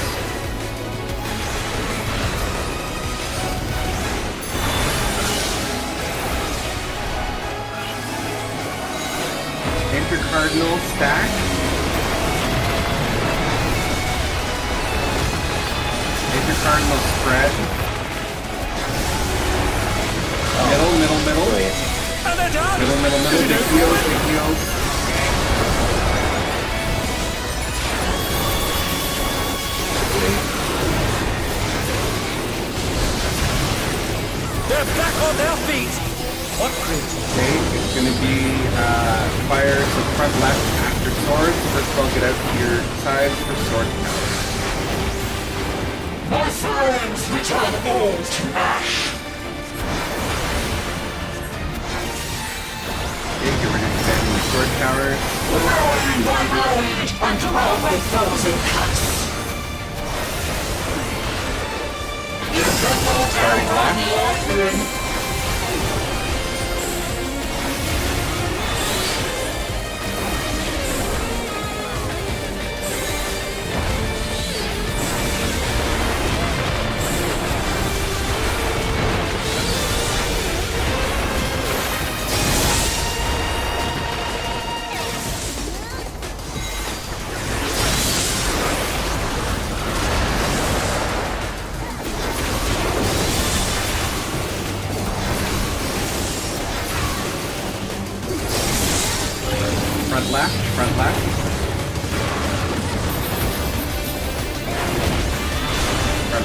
Intercardinal stack. Intercardinal spread. Middle. And they're done! Middle. Big heels. They're back on their feet! What great... Okay, it's going to be fire to front left after sword. First of all, get out to your side for sword power. My friends, return all to ash! Okay, get rid of expanding the sword tower. Lowering my blade and draw my thousand cuts! Starting left.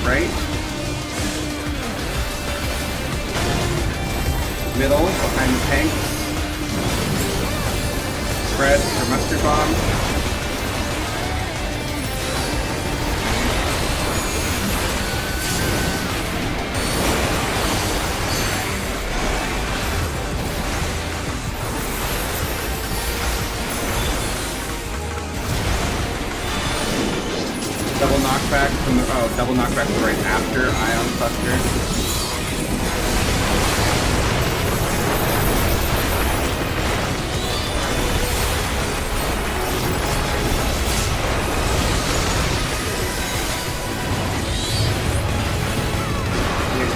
right. Middle, behind the tanks. Spread for mustard bomb. Double knockback from the double knockback right after ion cluster.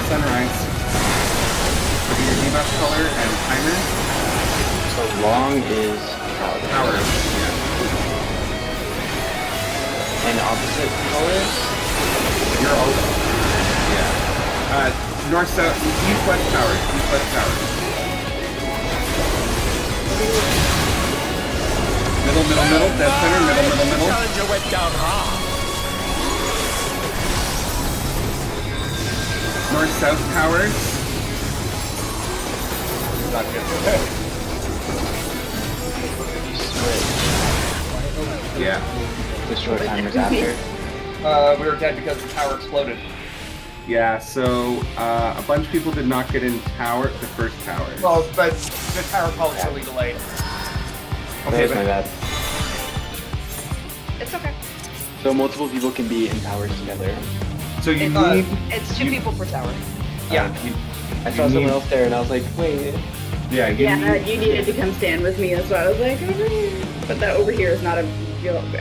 Sunrise. Look at your debuff color and timer. So long is Power. Yeah. and opposite colors. You're all. Yeah. North, south, east, west towers. East, west towers. Middle, dead center, middle. Challenger went down hard. North-south towers. Not good. Yeah. Destroy timers after. We were dead because the tower exploded. Yeah, so a bunch of people did not get in the first tower. Well, but the tower call is really delayed. Okay, that's my bad. It's okay. So multiple people can be in towers together. So you need... It's 2 people per tower. Yeah. I saw someone else there and I was like, wait. Yeah, You needed to come stand with me, that's why I was like, but that over here is not a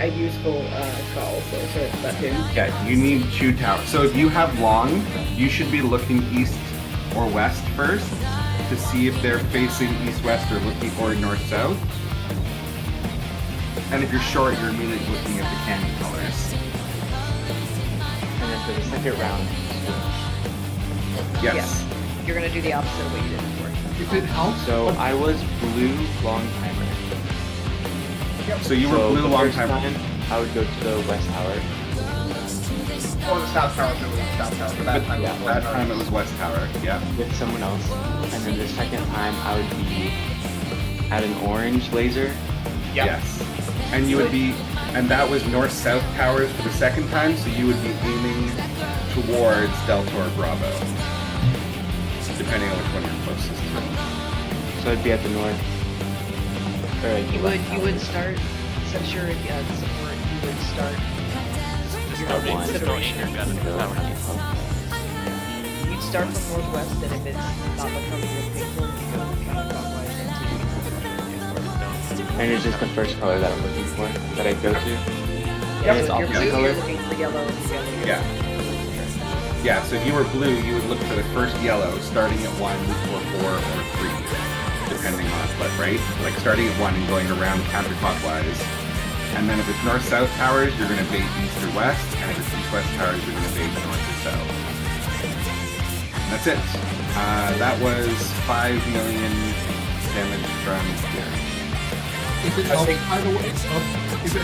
useful call, so sorry about that too. Yeah, you need 2 towers. So if you have long, you should be looking east or west first to see if they're facing east-west or looking or north-south. And if you're short, you're immediately looking at the canyon colors. And then for the second round, Yes. You're gonna do the opposite of what you did before. If it helps, so I was blue long timer. So you were blue the long first time. I would go to the west tower. Or the south tower, if it was the south tower. But that time, yeah, it was That west time tower. it was west tower. Yeah. With someone else. And then the second time I would be at an orange laser. Yep. Yes. And you would be, and that was north-south towers for the second time, so you would be aiming towards Delta or Bravo, depending on which one you're closest to. So I'd be at the north. Or like You the west would start, since you're support, you would start tower. your One. consideration. You'd start from northwest, and if it's not the color you're looking for, you go counterclockwise into. And it's just the first color that I'm looking for, that I go to. Yeah, And it's so if you're opposite blue, color. you're looking for yellow, Yeah. Yeah, so if you were blue, you would look for the first yellow, starting at 1 or 4 or 3, depending on what, right? Like starting at 1 and going around counterclockwise. And then if it's north-south towers, you're going to bait east or west, and if it's east-west towers, you're going to bait north or south. That's it. That was 5 million damage from here. if it helps, by the way, I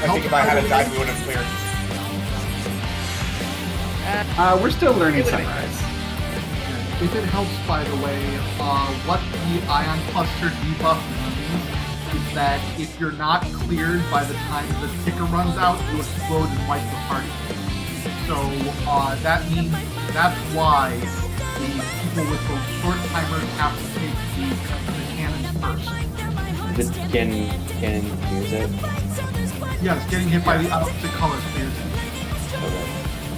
think if I hadn't died, we would have cleared. We're still learning It would've Sunrise. If it helps, by the way, what the ion cluster debuff means is that if you're not cleared by the time the ticker runs out, you explode and wipe the party. So that means that's why the people with those short timers have to take the cannons first. The cannon clears it. Yes, getting hit by the opposite color clears it. Okay.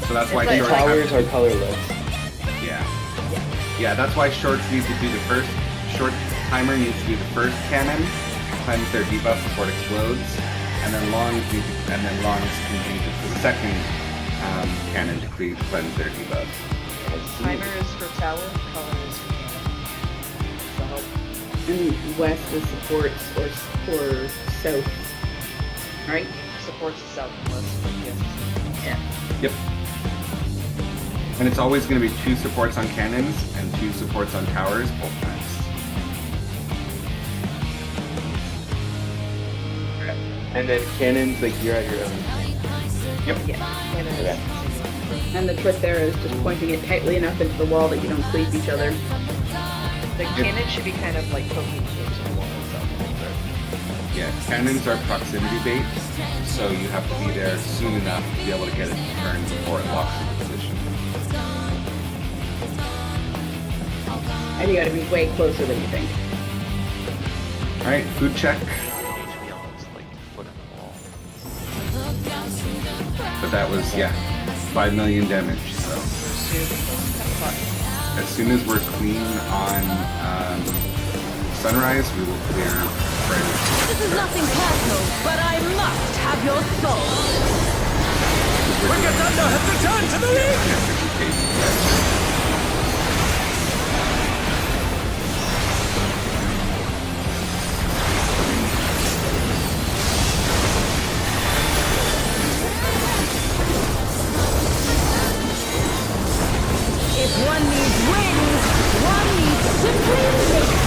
So that's why And short towers are colorless. Yeah. Yeah, that's why shorts need to do the first. Short timer needs to do the first cannon, cleanse their debuff before it explodes, and then longs can do the second cannon to cleanse their debuff. Timer is for tower, color is for cannon. So And west is supports or south, right? supports the south and west. Yes. Yeah. Yep. And it's always going to be 2 supports on cannons and 2 supports on towers both times. And then cannons, like you're at your own. Yep. Yeah. Cannon Okay. is And the trick there is just pointing it tightly enough into the wall that you don't cleave each other. The cannon should be kind of like poking into the wall itself. Yeah, cannons are proximity bait, so you have to be there soon enough to be able to get it to turn before it locks into position. And you gotta be way closer than you think. Alright, food check. But that was, yeah, 5 million damage, so. As soon as we're clean on sunrise, we will clear Friday. This is nothing personal, but I must have your soul. Wicked Thunder has returned to the league! If one needs wings, one needs simply wings.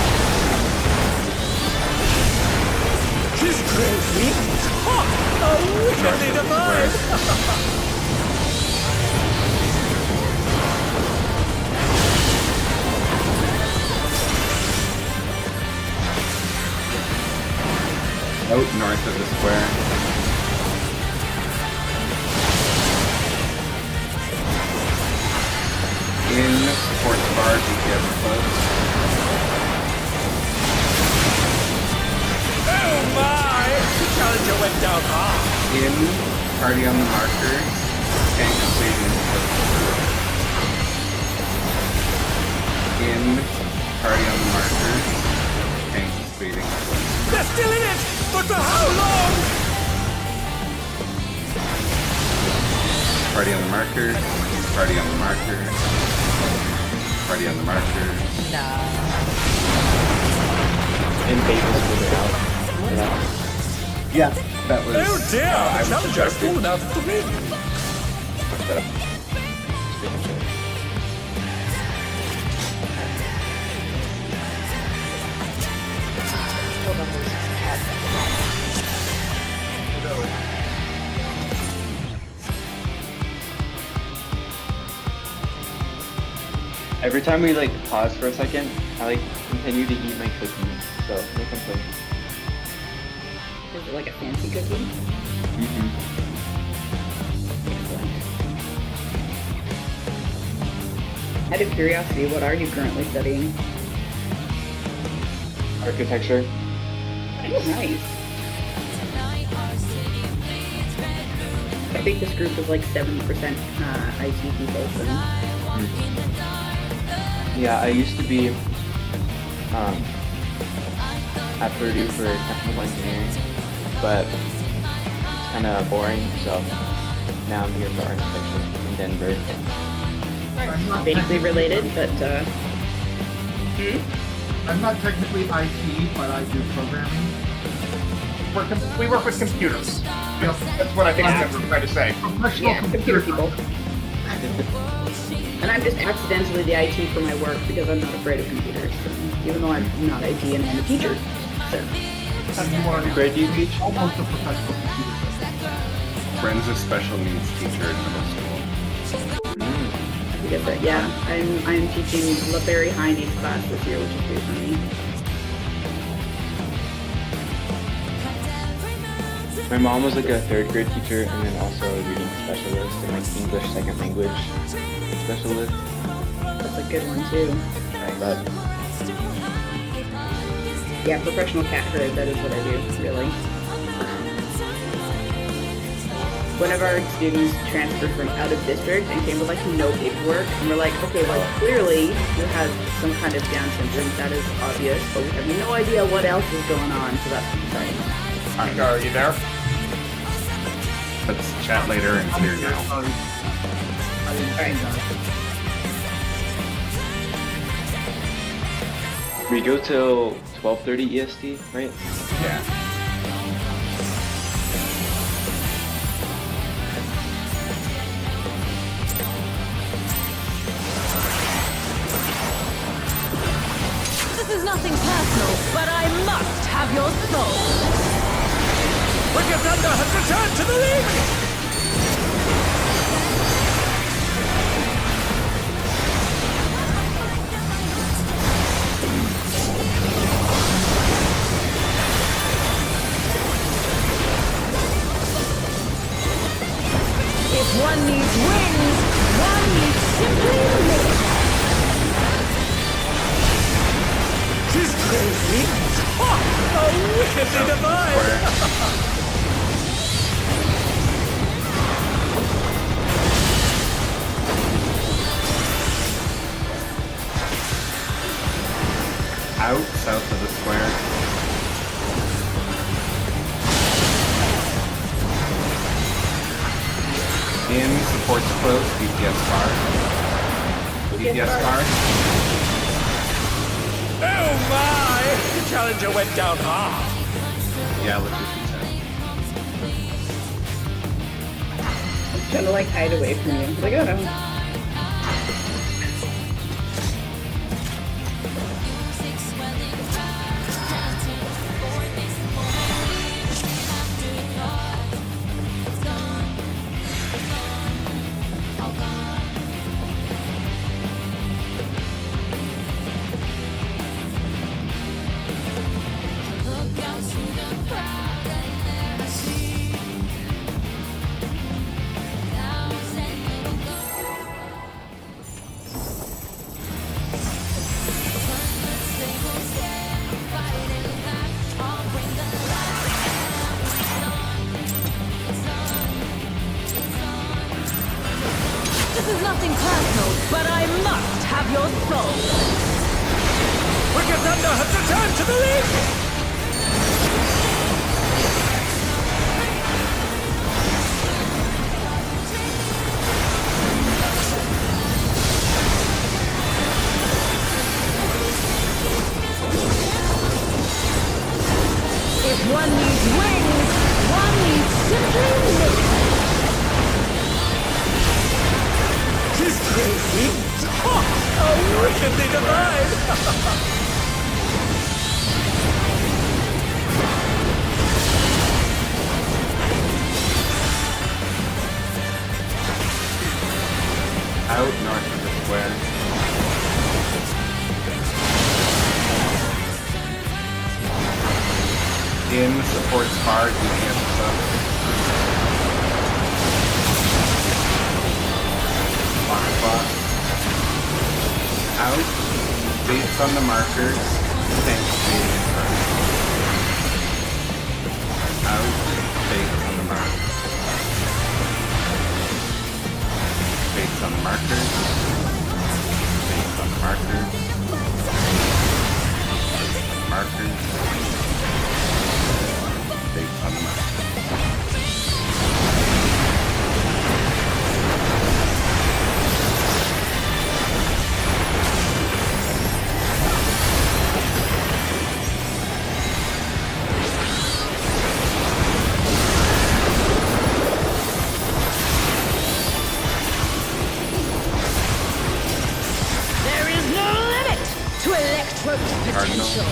His great wings! Ha! A wickedly divine! Out north of the square. In sports bar, GPS close. Oh my! The challenger went down hard! In party on the marker. Tank saving. In party on the marker. Tank speeding. They're still in it! But for how long? Party on the marker. Party on the marker. Party on the marker. And Bacon's moving out. Yeah, that was. Oh dear! I The was challenger has distracted. fallen out of the ring! Set up. Speaking to it. Hold on, there's a cat. Every time we like pause for a second, I like continue to eat my cookies. So no complaints. Is it like a fancy cookie? Mm-hmm. Out of curiosity, what are you currently studying? Architecture. Oh, nice. I think this group is like 70% IT people. So. Yeah, I used to be at Purdue for technical engineering, but it's kind of boring, so now I'm here for architecture in Denver. Vaguely related, but I'm not technically IT, but I do programming. We work with computers. Yep. That's what I think I'm trying to say. Professional yeah, computer people. And I'm just accidentally the IT for my work because I'm not afraid of computers, even though I'm not IT and I'm a teacher. So. What grade do you teach? Almost a professional computer. Friends of special needs teacher in middle school. But yeah, I'm teaching a very high needs class this year, which is good for me. My mom was like a 3rd grade teacher and then also a reading specialist and like English second language specialist. That's a good one too. But yeah, professional cat herd, that is what I do, really. One of our students transferred from out of district and came with like no paperwork, and we're like, okay, well clearly you have some kind of Down syndrome, that is obvious, but we have no idea what else is going on, so that's exciting. Are you there? Let's chat later and clear now. Sorry. I didn't see that. we go till 12:30 EST, right? Yeah. This is nothing personal, but I must have your soul. Wicked Thunder has returned to the league! wickedly south of the divine! square. Out south of the square. In supports close, DPS bar. DPS bar. Oh my! The challenger went down hard. Yeah, let's do Trying to like hide away from you. Like, oh no. This is nothing personal, but I must have your soul. Wicked Thunder has returned to the league! If one needs wings, one needs simply living. She's crazy! Oh, wickedly divine! out north of the square. In supports bar, DPS sub. Box. Out. Based on the markers. Thanks, out. Based on the markers. Based on the markers. Based on the markers. Markers. Based on the markers. There is no limit to Electro's potential.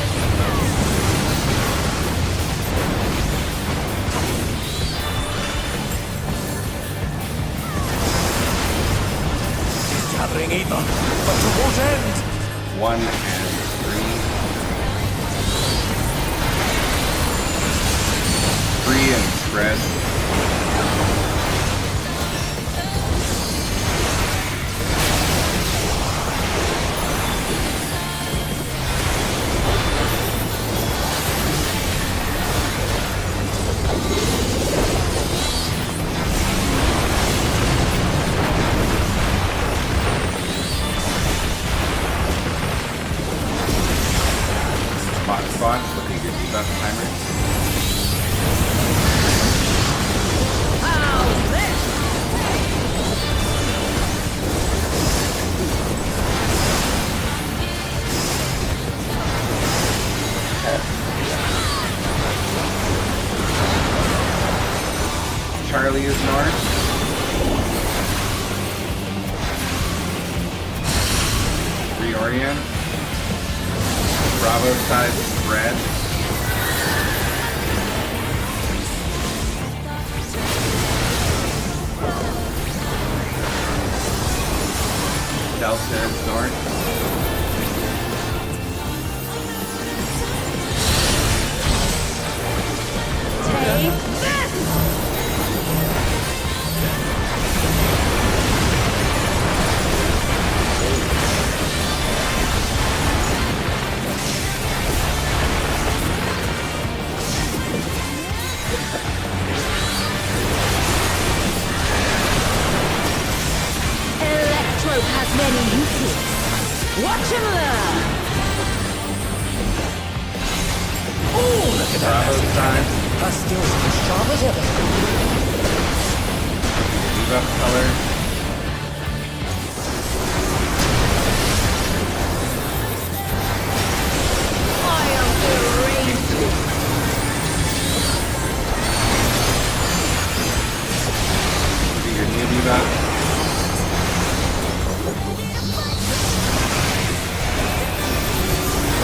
Gathering ether, but to what end? 1 and 3. 3 and spread. Spots, look at your debuff timer. How's this? Charlie is north. Reorient. Bravo side spread. Delta is north. Take this! Many uses. Watch and learn. Oh, look at that. Bravo time. Her skills are as sharp as ever. Debuff color. I am irate. Do your new debuff.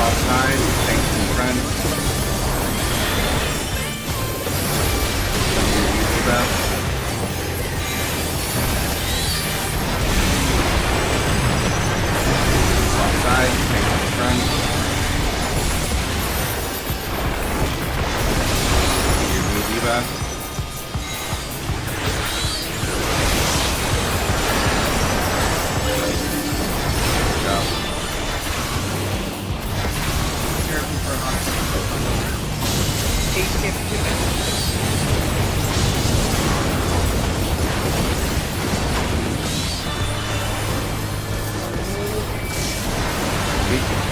Cross side. Tanks in front. Your new debuff. Cross side. Tanks in front. Your new debuff. Go. Careful for a hot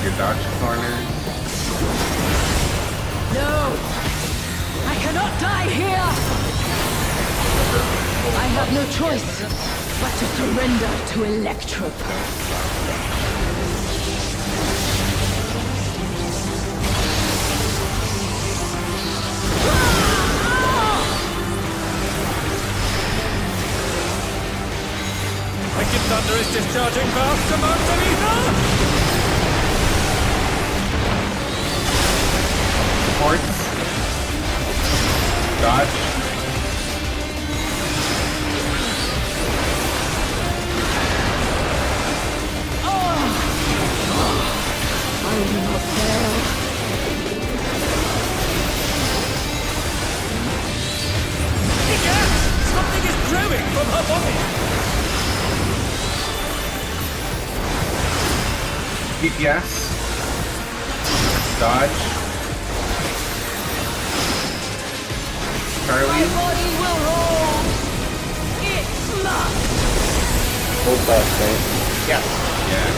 Your dodge corners. No! I cannot die here! I have no choice but to surrender to Electropulse. Wicked Thunder is discharging vast amounts of ether! Ports. Dodge. I will not fail. Egad! Something is growing from her body! DPS. Dodge. My Charlie. body will roll. It must. Hold fast, right? Yes. Yeah.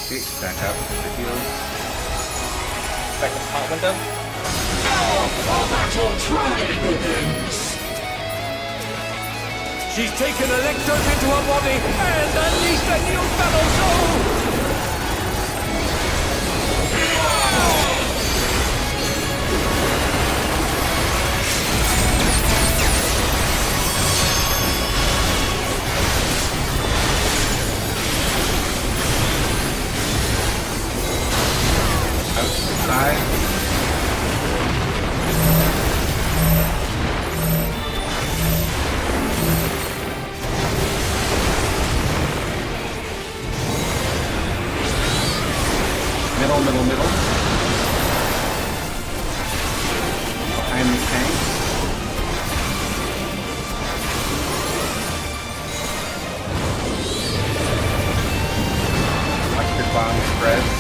Okay, back up to the heels. Second hot window. She's taken electrodes into her body and unleashed a new fellow soul! Out to the side. Middle. Behind the tank. Electric bomb spreads.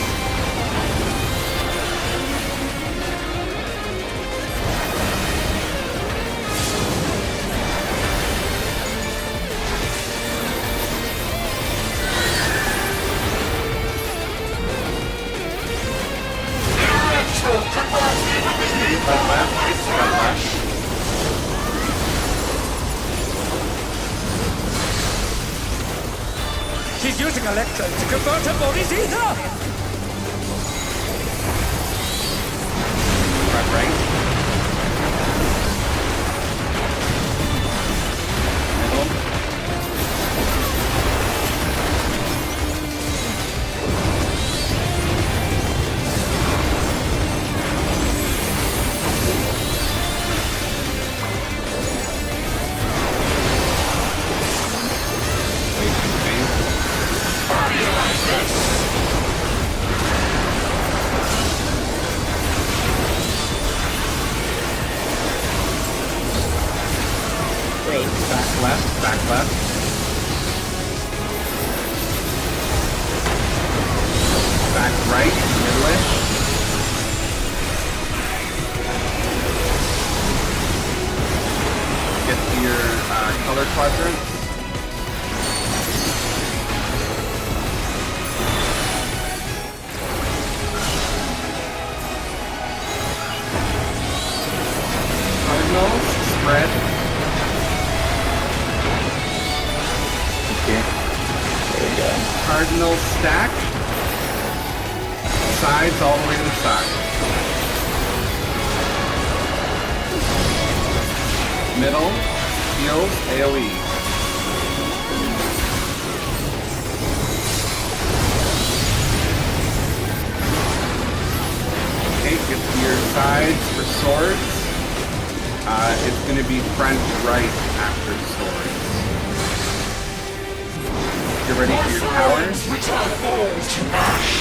Front left. She's using electrodes to convert her body's ether! Front right. Wait. Back left. Back right, middle-ish. quadrants. Cardinals, spread. Okay. There we go. Cardinal stack. Sides all the way to the side. Middle, heels, AoE. Okay, get to your sides for swords. It's going to be front right after swords. Get ready for your powers. Return all to ash.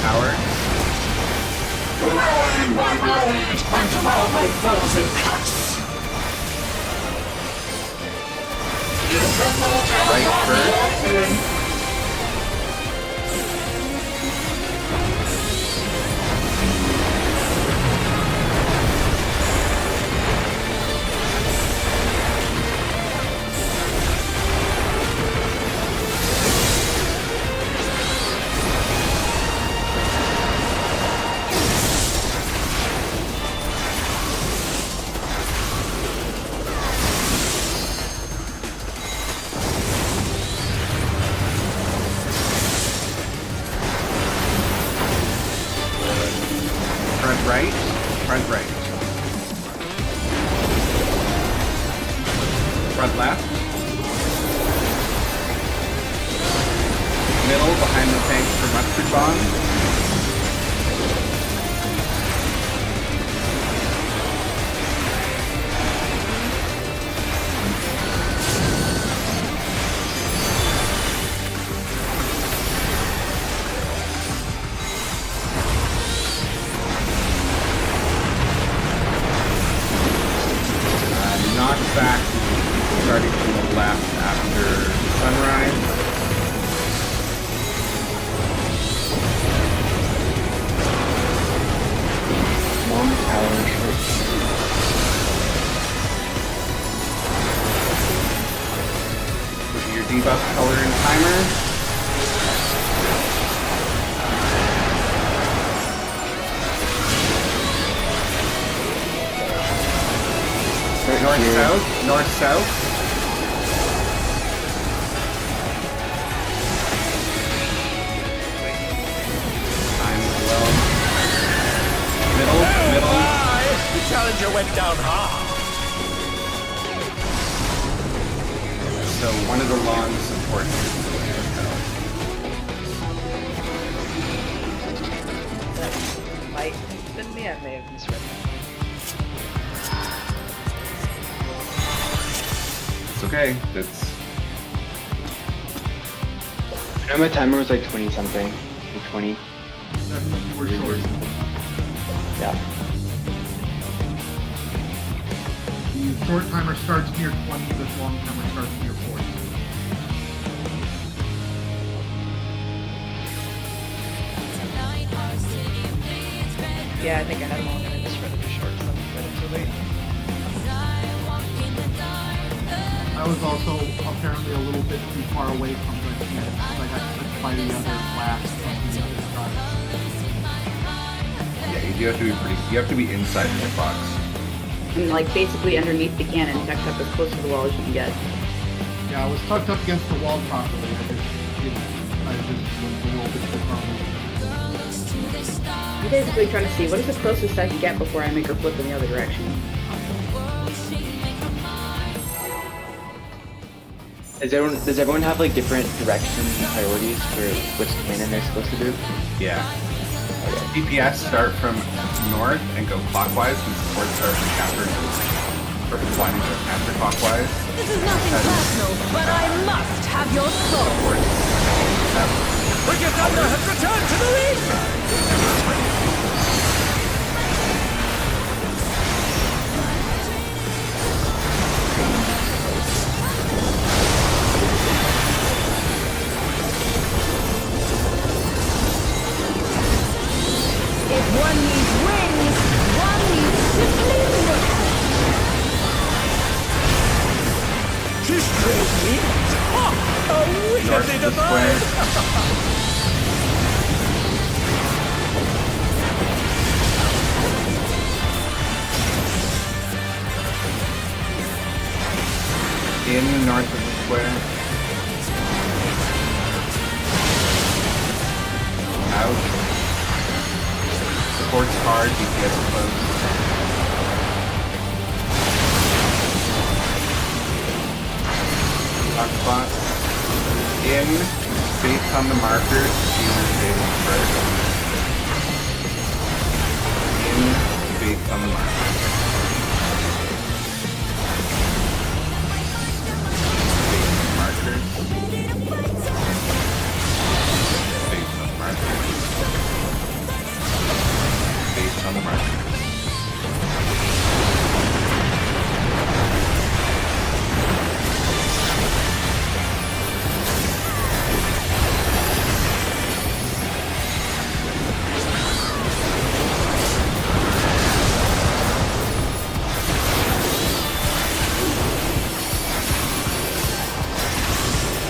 Power. Reward my blade and all my foes in cuts. Right first. Front right, front right. Front left. Middle behind the tank for mustard bomb. Knock back starting from the left after sunrise. Long power, short. Put your debuff color and timer. North south, north south. Time well. Middle. The challenger went down hard. So one of the long support Might have been me, I may have misread that. It's okay. That's I know my timer was like 20 something. Like 20. That's when you were short. Yeah. The short timer starts near 20, the long timer starts near 40. Yeah, I think I had them all and I misread it for short, so I read it too late. I was also apparently a little bit too far away from the net because I got touched by the other blast from the other side. yeah. You have to be inside the box. And like basically underneath the cannon, tucked up as close to the wall as you can get. Yeah, I was tucked up against the wall properly. I just was a little bit too far away. I'm basically trying to see what is the closest I can get before I make her flip in the other direction. Does everyone have like different directions and priorities for which cannon they're supposed to do? Yeah. DPS start from north and go clockwise, and support start from counterclockwise. This is nothing personal, but I must have your soul. Wicked Thunder has returned to the ring! If one needs wings, one needs simply liquid. Sweet! Oh, a North wickedly of the square. divine! In the north of the square. Out. Supports hard, DPS close. Hot spot. In, based on the markers, healer stays first. In, based on the markers. Based on the markers.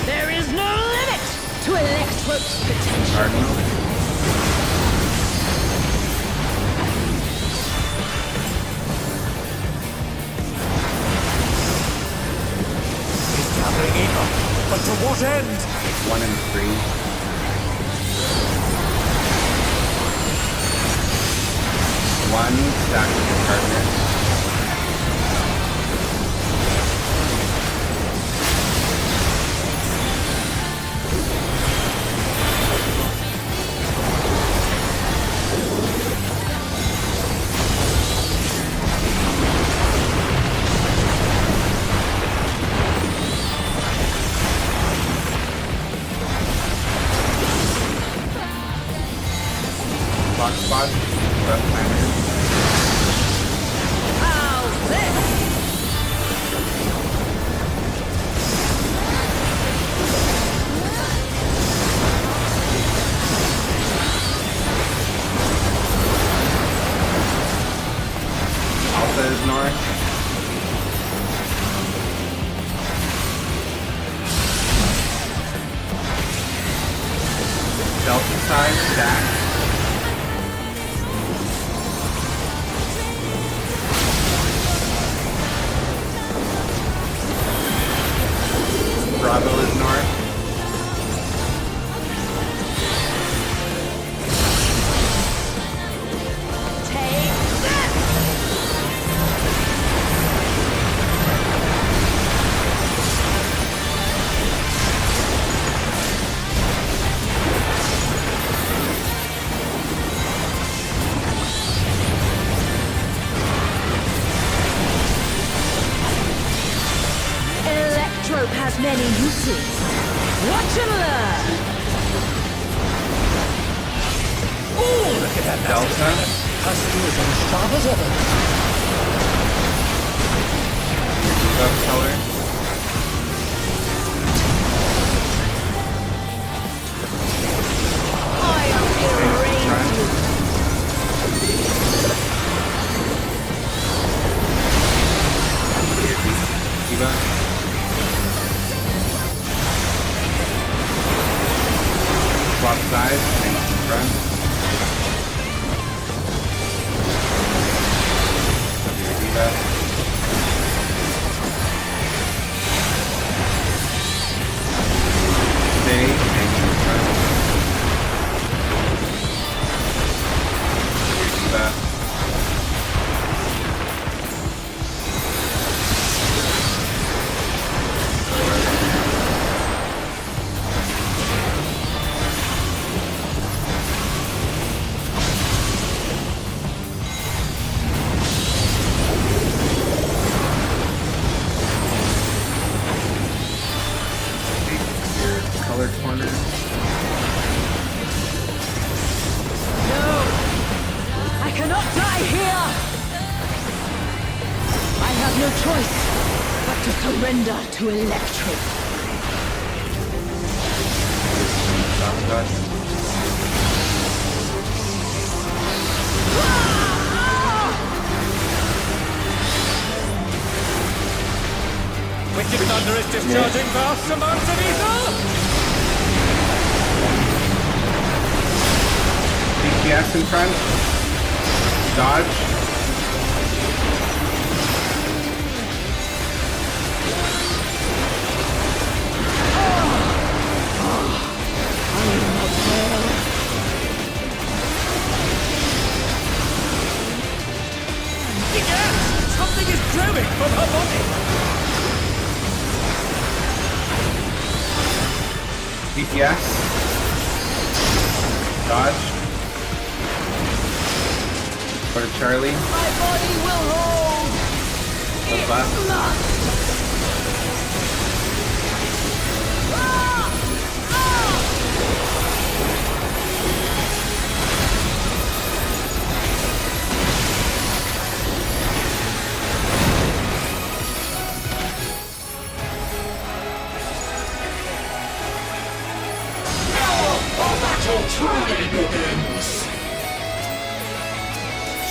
There is no limit to Electro's potential. Cardinal. But to what end? 1 and 3. One stack with your partner. Box spot, left timer. How's this? Alpha is north. Delta side, stack. Bravo is north. Take this! Electrope has many uses. Watch and learn! Oh, look at that Delta. Husky is as sharp as ever. Buff color. I erase you! Eva. Swap sides, tanks in front. Eva. Stay, tanks in front. Eva. Color corner. No! I cannot die here! I have no choice but to surrender to Electro. Soft touch. Wicked Thunder is Discharging vast amounts of ether! DPS in front. Dodge. Something is glowing from her body! DPS. Dodge. Go to Charlie. My body will hold. Hold left.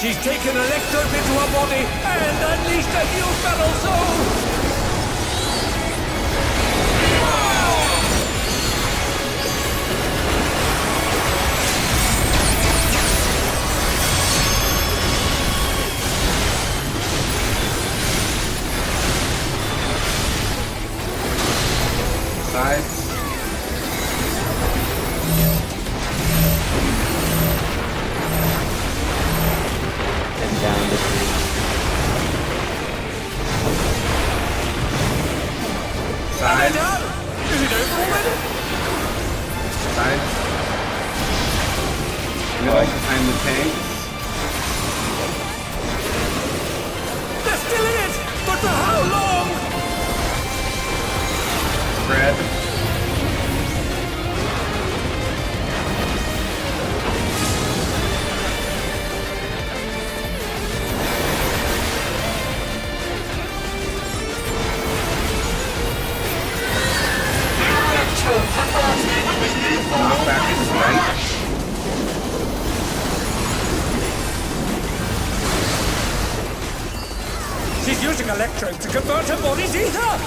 She's taken electrodes into her body and unleashed a new battle zone! Sides. And down the street. Sides. Is it over already? Sides. Middle behind the tank. They're still in it! But for how long? Spread. Knock back to the right. She's using electrodes to convert her body's ether!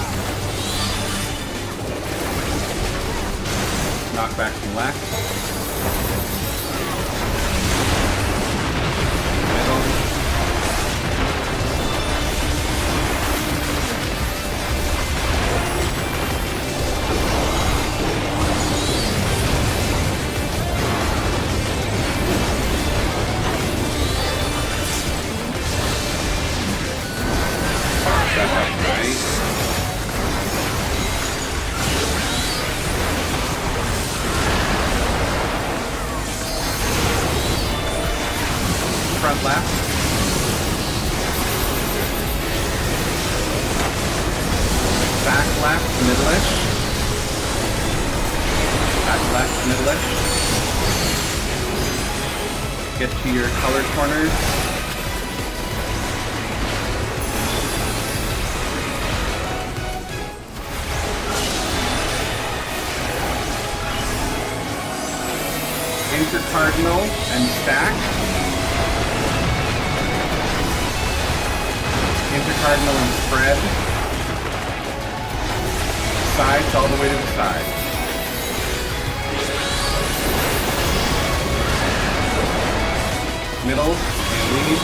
Knock back to left. Middle. Back up right. Front left. Back left, middle-ish. Back left, middle-ish. Get to your color corners. Intercardinal and stack. Intercardinal and spread. Sides all the way to the side. Middle and lead.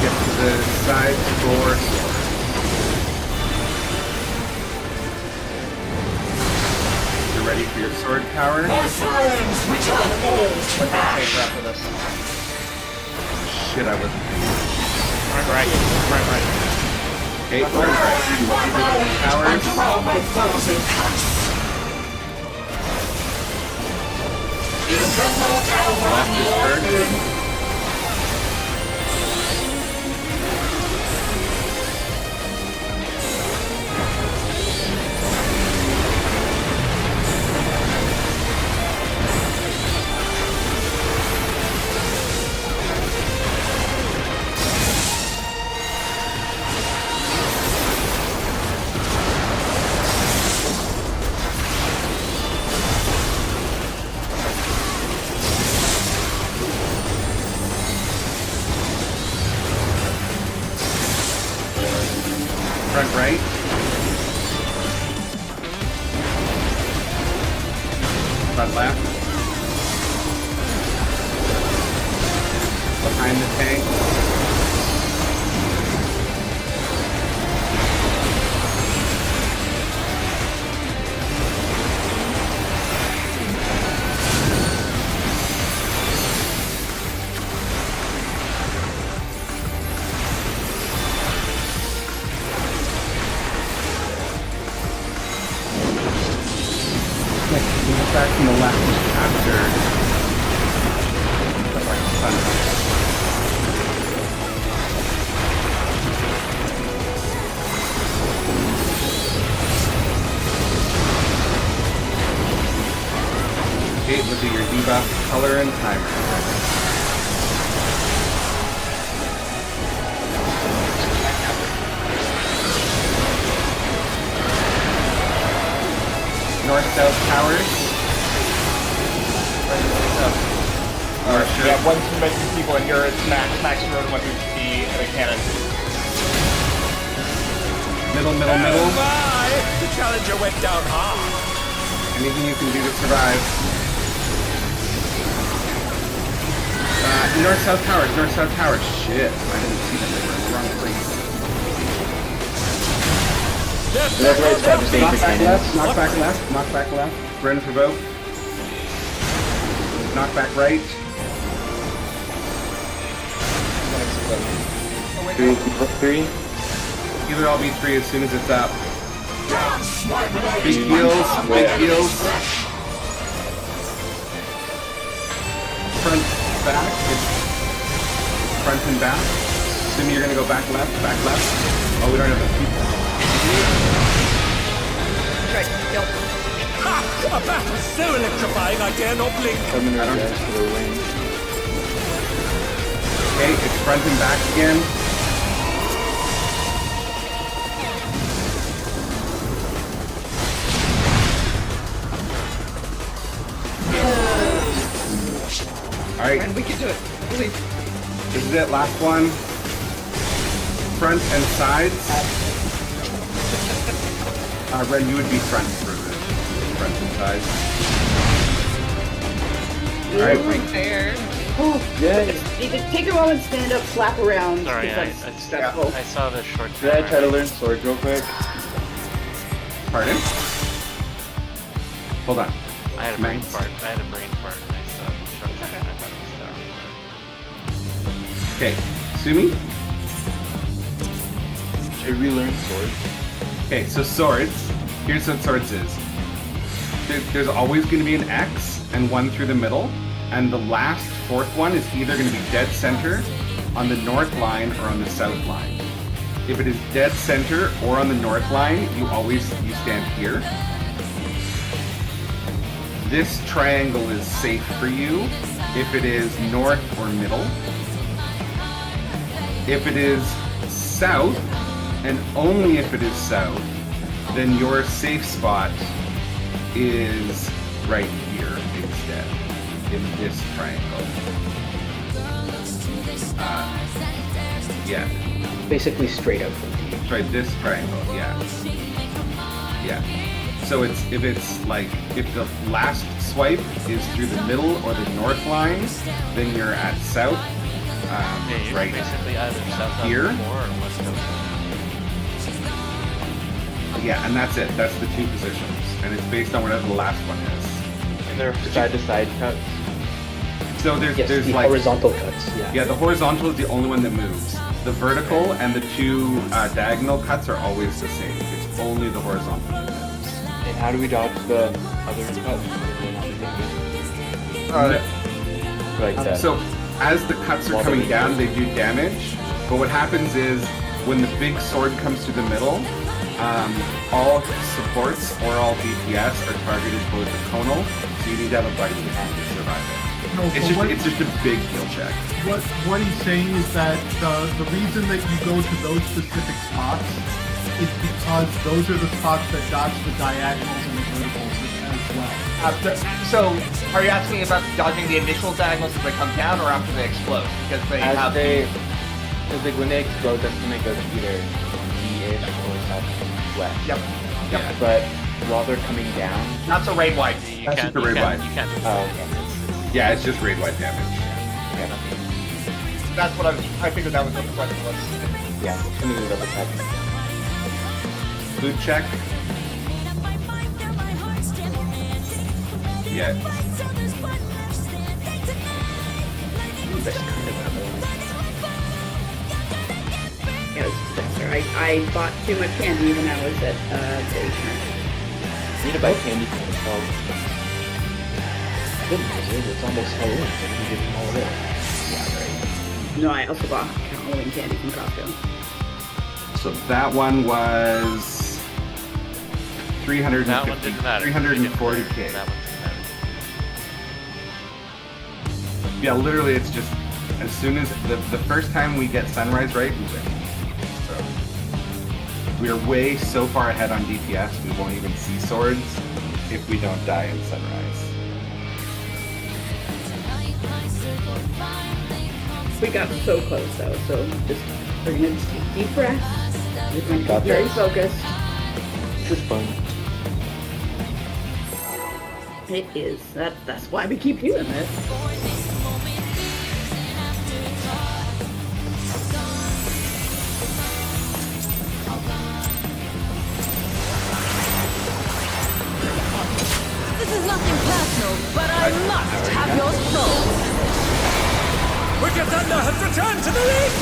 Get to the side for ready for your sword power. My friends, return all to ash. After this. Shit, I wasn't thinking. Right. Okay, right. Powers. Control my foes in cuts. Left is first. Front right. Front left. Behind the tank. The attack from the left is captured. Okay, look at your debuff, color, and timer. North-south towers. Sure. Yeah, one too many people in here. It's max road 150 and a cannon. Middle. Oh my! The Challenger went down hard. Anything you can do to survive. North-south towers. Shit, I didn't see them. They were in the wrong place. That's right, stop the Knock back left. Knock back left. Run for both. Knock back right. Three. Either all be 3 as soon as it's up. Big heals. Front, back. Front and back. Assuming you're gonna go back left. Oh, we don't have enough people. Right, go. Ha! A battle so electrifying I dare not blink. Coming right to the wing. Okay, it's front and back again. Alright. And we can do it. Believe. This is it, last one. Front and sides. Ren, you would be front for the front and sides. Alright, Right there. Yay. You can take a moment, stand up, flap around. Sorry, I saw the short Should I try to learn swords real quick? Pardon? Hold on. I had a brain fart. And I saw the short time and I thought it was Okay, Sumi? Should we learn swords? Okay, so swords. Here's what swords is. There's always going to be an X and one through the middle, and the last fourth one is either going to be dead center on the north line or on the south line. If it is dead center or on the north line, you stand here. This triangle is safe for you if it is north or middle. If it is south, and only if it is south, then your safe spot is right here instead, in this triangle. Yeah. Basically straight up from D. Try this triangle, yeah. So if the last swipe is through the middle or the north line, then you're at south, right basically either south here. or west of. Yeah, and that's it. That's the 2 positions, and it's based on whatever the last one is. And they're side-to-side cuts. So there's the like horizontal cuts. Yeah, the horizontal is the only one that moves. The vertical and the 2 diagonal cuts are always the same. It's only the horizontal that moves. And how do we dodge the other cuts? Like that. So as the cuts are coming down, they do damage. But what happens is when the big sword comes to the middle, all supports or all DPS are targeted below the conal, so you need to have a buddy to survive it. No, It's just a big kill check. What he's saying is that the reason that you go to those specific spots is because those are the spots that dodge the diagonals and the verticals as well. So, are you asking about dodging the initial diagonals as they come down, or after they explode? Because they Because like when they explode, that's when they go to either D mid or southwest. Yep. Yeah. But while they're coming down, Not so raid wide. You That's can't, just a you raid can't, wide. you can't do oh, okay. Yeah, it's just raid wide damage. That's what I figured that was what the question was. Yeah, just gonna do a double check. Food check. Yeah. That's kind of annoying. Yeah, it was a disaster. I bought too much candy when I was at Dairy Farm. You need to buy candy for yourself. Goodness, it's almost Halloween, so you can give them all away. Yeah, right. No, I also bought Halloween candy from Costco. So that one was 350, That one didn't matter. 340k. That one didn't matter. Yeah, literally, it's just as soon as the first time we get sunrise right, we win. So we are way so far ahead on DPS, we won't even see swords if we don't die in sunrise. We got so close though, so just we're gonna just take deep breaths. We're going to Got be very this. focused. This is fun. It is. That's why we keep doing this. This is nothing personal, but I must have your soul. Wicked Thunder has returned to the ring!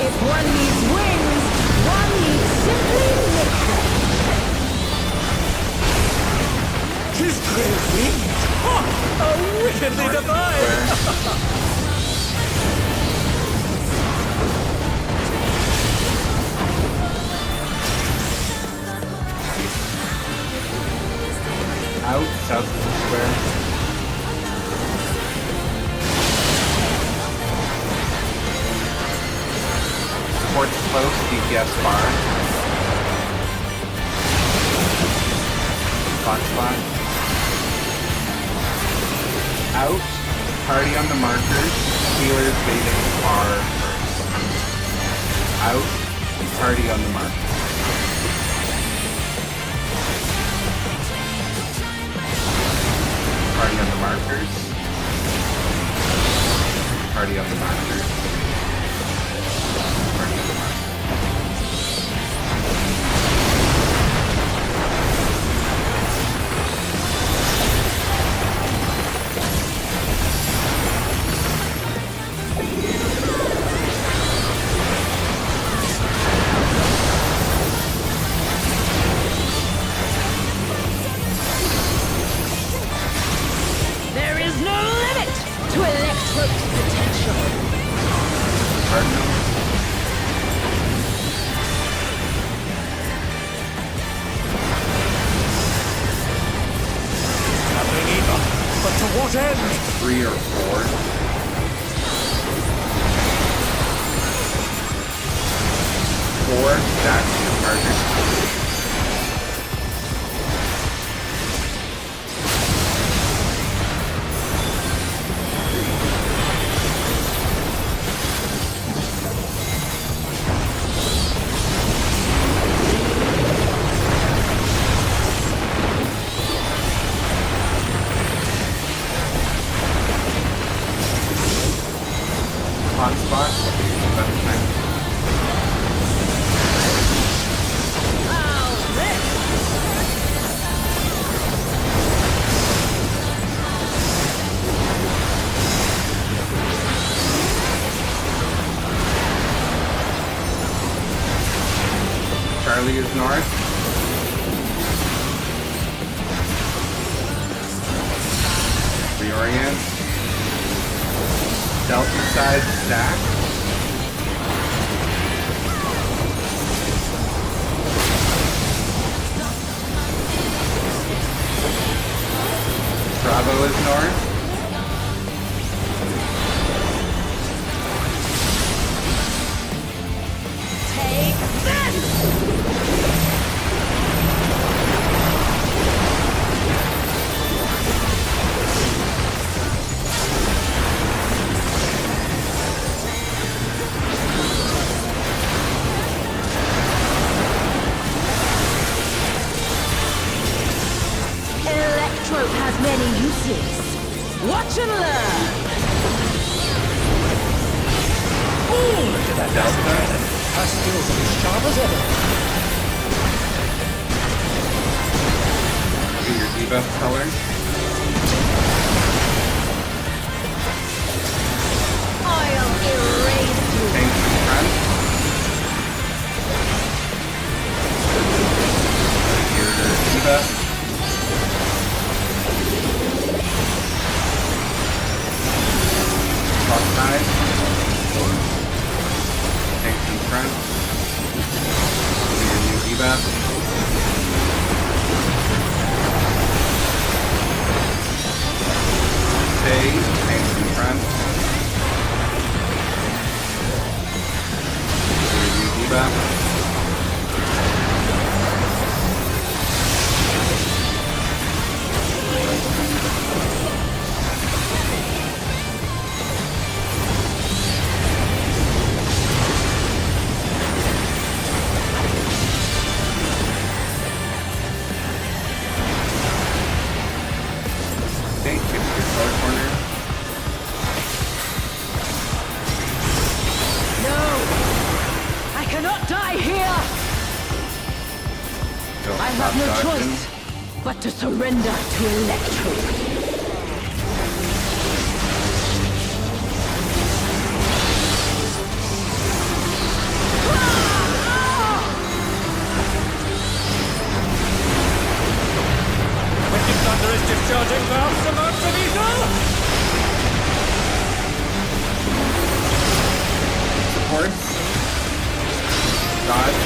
If one needs wings, one needs simply liquor. His great wings! Oh, wickedly divine! Out south of the square. Port's close, DPS bar. Hot spot. Out, party on the markers, healers baiting bar first. Out, party on the markers. Party on the markers. Party on the markers. Party on the markers. There is no limit to Electro's potential. Cardinal. Nothing either. But to what end? 3 or 4. 4 stacks to target. Hot spot. That's nice. How's this? Charlie is north. Reorient. Delta side stack. Bravo is north. Take this! practice. Watch and learn. Ooh, look at that Delta. Her skills are as sharp as ever. Get your debuff color. I'll erase you. Tank in front. Your debuff. Cross side. Tanks in front. Your new debuff. Stay. Tanks in front. Your new debuff. Okay, get to your color corner. No, I cannot die here. Don't I stop have no dodging. choice but to surrender to Electro. Wicked Thunder is discharging vast amounts of ether! Supports. Dodge.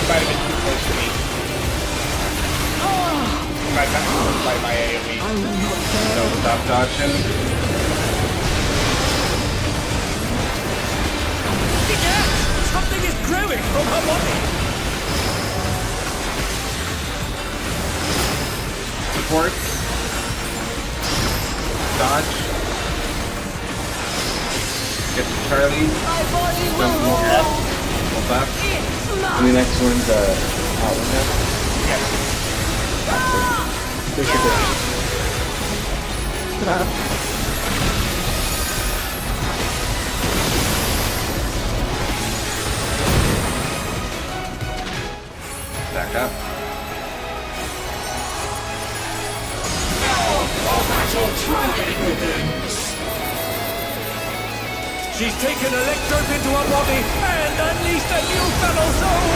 Might have been too close to me. Might have been close by my AoE. Don't stop dodging. Yeah! Something is growing from her body! Supports. Dodge. Get to Charlie. My body Don't will move your hold up. And the next one's hot window. Push your dash. Back up. She's taken Electro into her body and unleashed a new fellow soul!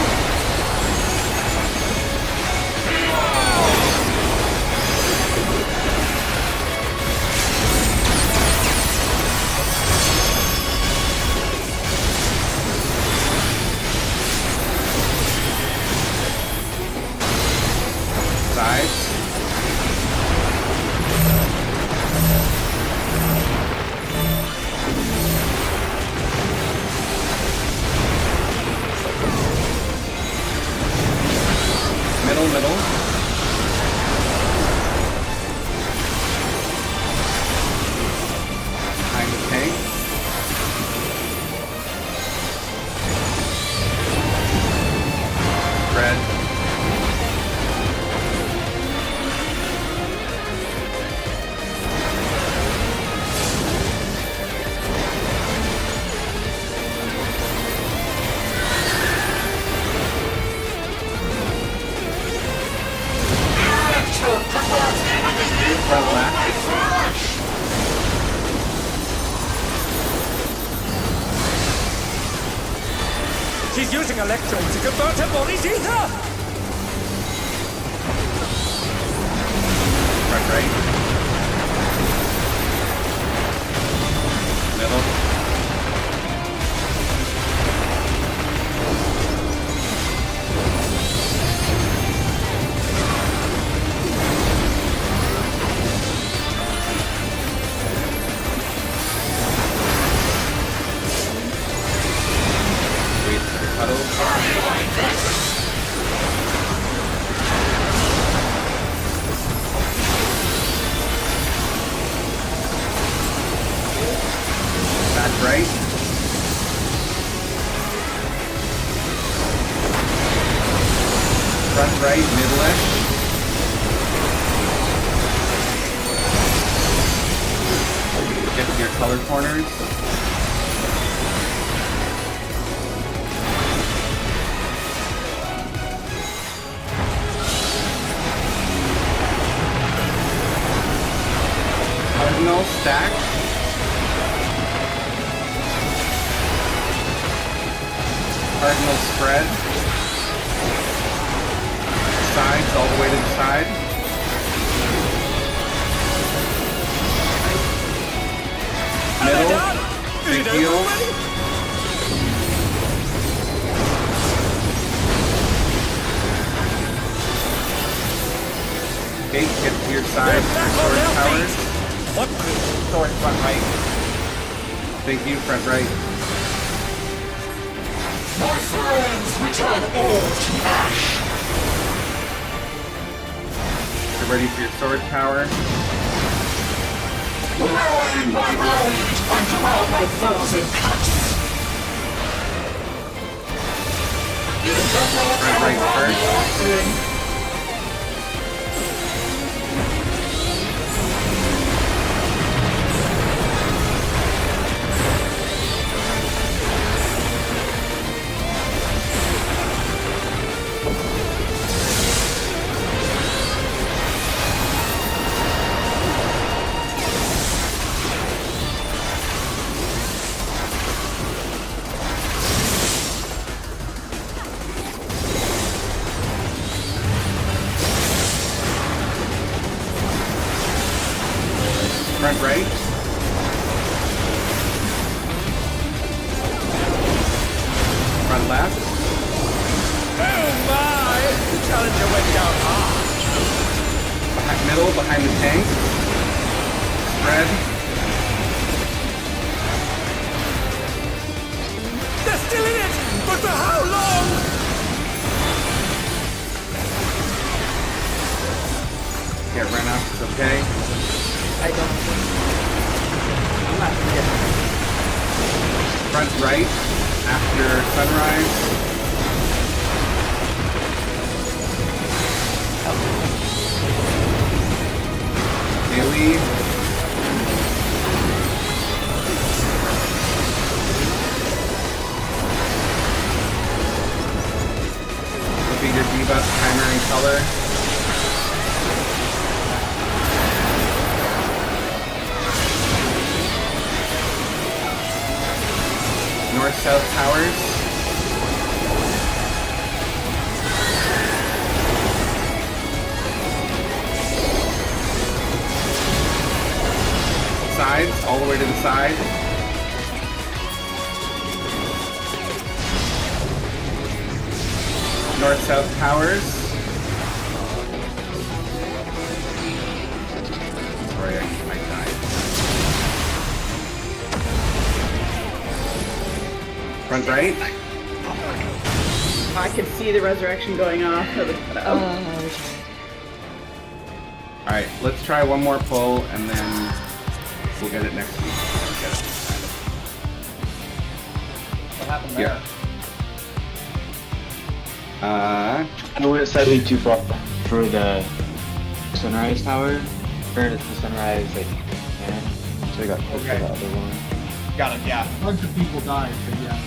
Sides. Middle. Behind the tank. Red. Front left. She's using Electro to convert her body's ether! Front right. Middle. Wait for the cuddle. Back right. Front right, middle-ish. color corners. Cardinal stack. Cardinal spread. Sides all the way to the side. Middle. Big heels. Okay, get to your side. Sword towers. What? Sword front right. Thank you, front right. My friends, return all to ash. Get ready for your sword power. Lowering my blade unto all my foes and cuts. Front right first. Front right. Front left. Oh my! The challenger went down hard. Middle, behind the tank. Spread. They're still in it! But for how long? Yeah, run up is okay. I don't think. I'm not sure. Front right after sunrise. Melee. Look at your debuff timer and color. North-south towers. Sides, all the way to the side. North-south towers. Sorry, I died. Front right. I could see the resurrection going off. Alright, let's try one more pull and then we'll get it next week. Get it. What happened there? Yeah. I went slightly too far for the sunrise tower. Or the sunrise, like, yeah. So I got pushed to the other one. Got it, yeah. A bunch of people died, but yeah.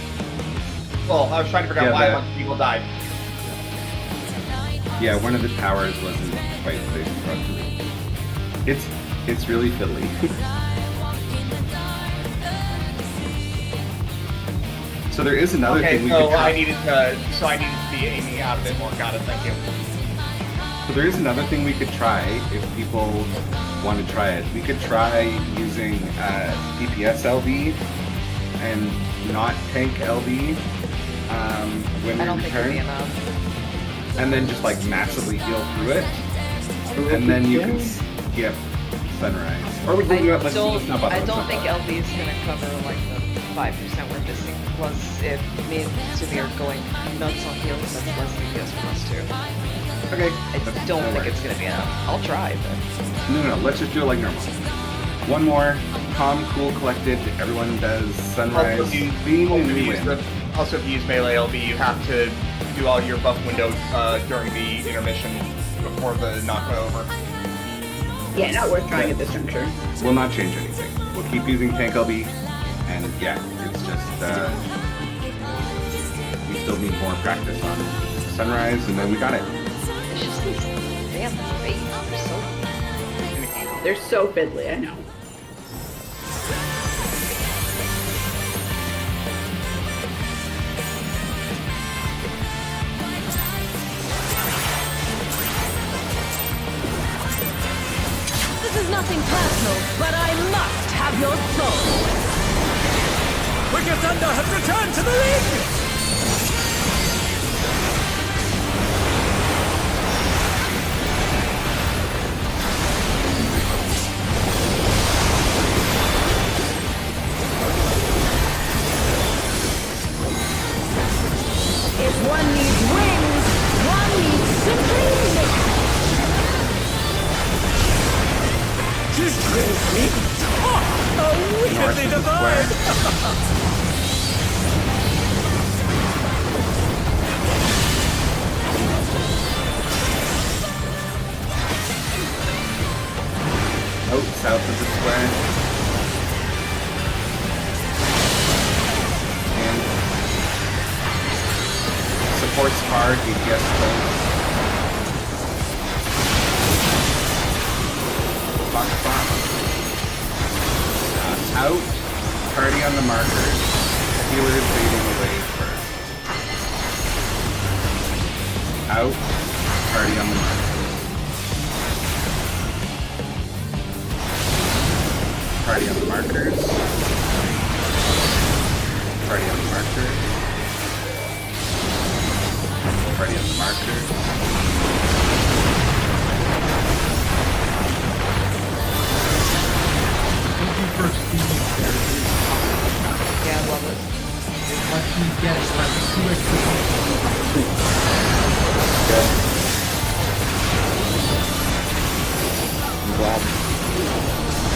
Well, I was trying to figure out why a bunch of people died. Yeah, one of the towers wasn't quite safe for us. It's really fiddly. So there is another thing we could try. I needed to be aiming out a bit more. Got it, thank you. So there is another thing we could try if people want to try it. We could try using DPS LB and not tank LB when I we don't think it'd be return. enough. And then just like massively heal through it. And then you can skip sunrise. Or we can do it, let's snuff up. I don't think LB is gonna cover like the 5% we're missing. Plus, if me and Sumi are going nuts on heals, that's less DPS from us too. Okay. I don't think it's gonna be enough. I'll try, but... No, let's just do it like normal. One more. Calm, cool, collected. Everyone does sunrise. Also, if you use melee LB, you have to do all your buff window during the intermission before the knockout over. Yeah, not worth trying at this juncture. Will not change anything. We'll keep using tank LB, and yeah, it's just we still need more practice on Sunrise, and then we got it. It's just these damn baits. They're so fiddly, I know. This is nothing personal, but I must have your soul. Wicked Thunder has returned to the ring! If one needs wings, one needs simply liquid. She's grilled me! Oh, wickedly divine! Oh, south of the square. And supports hard, DPS close. Box. Out. Party on the markers. Healer fading away first. Out. Party on the markers. Party on the markers. Party on the markers. Party on the markers. Thank you for speaking there. Yeah, I love it. It lets me get like 2 extra Good. I'm glad.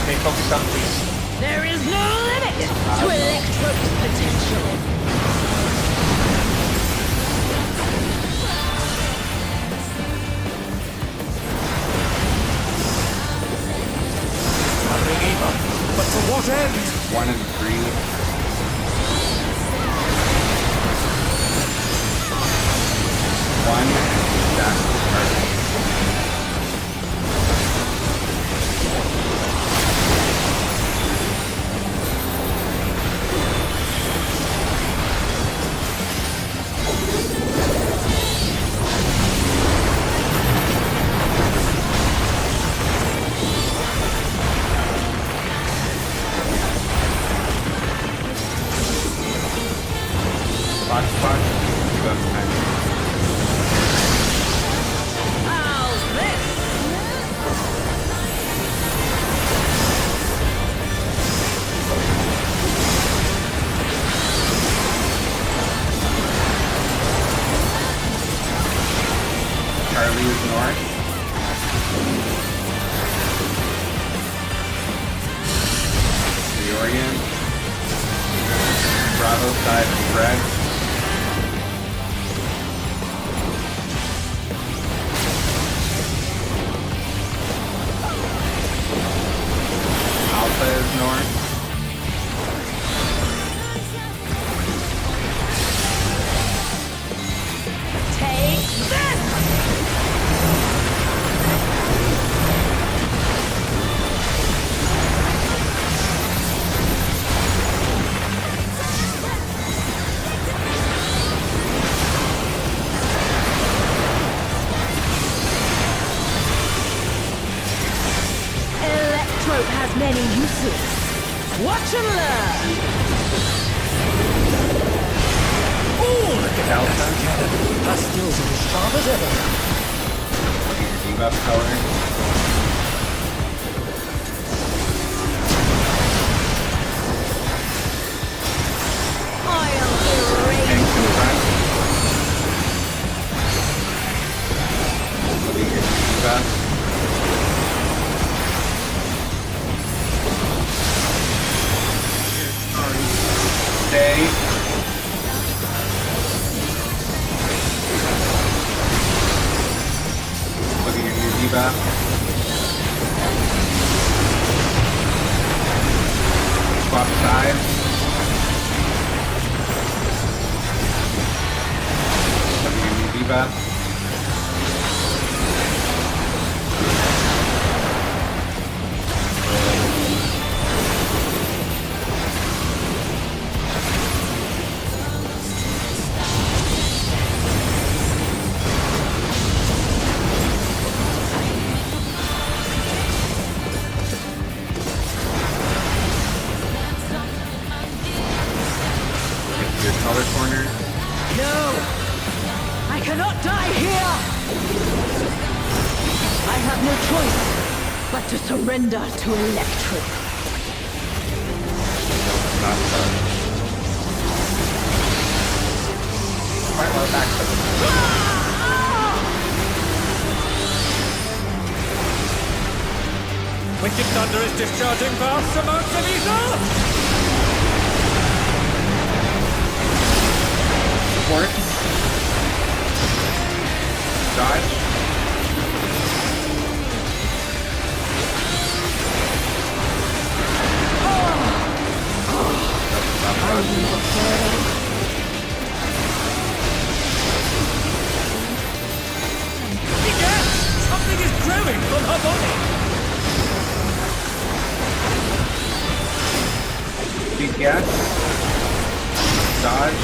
Okay, focus on please. There is no limit to Electro's potential. Nothing even. But to what end? 1 and 3. One dash party. Box. You have time. How's this? Charlie is north. Reorient. Bravo side of red. Alpha is north. Take this! Electrode has many uses. Watch and learn! Ooh, look at that Delta. cannon! Her skills are as sharp as ever! Debuff color. I'll erase Tank in front. Will be your debuff. Stay. Look at your new debuff. color corner. No! I cannot die here! I have no choice but to surrender to electric. Not done. Quite low back to the Wicked Thunder is discharging vast amounts of ether! Support. Dodge. Begin! Something is growing from her body! DPS. Dodge.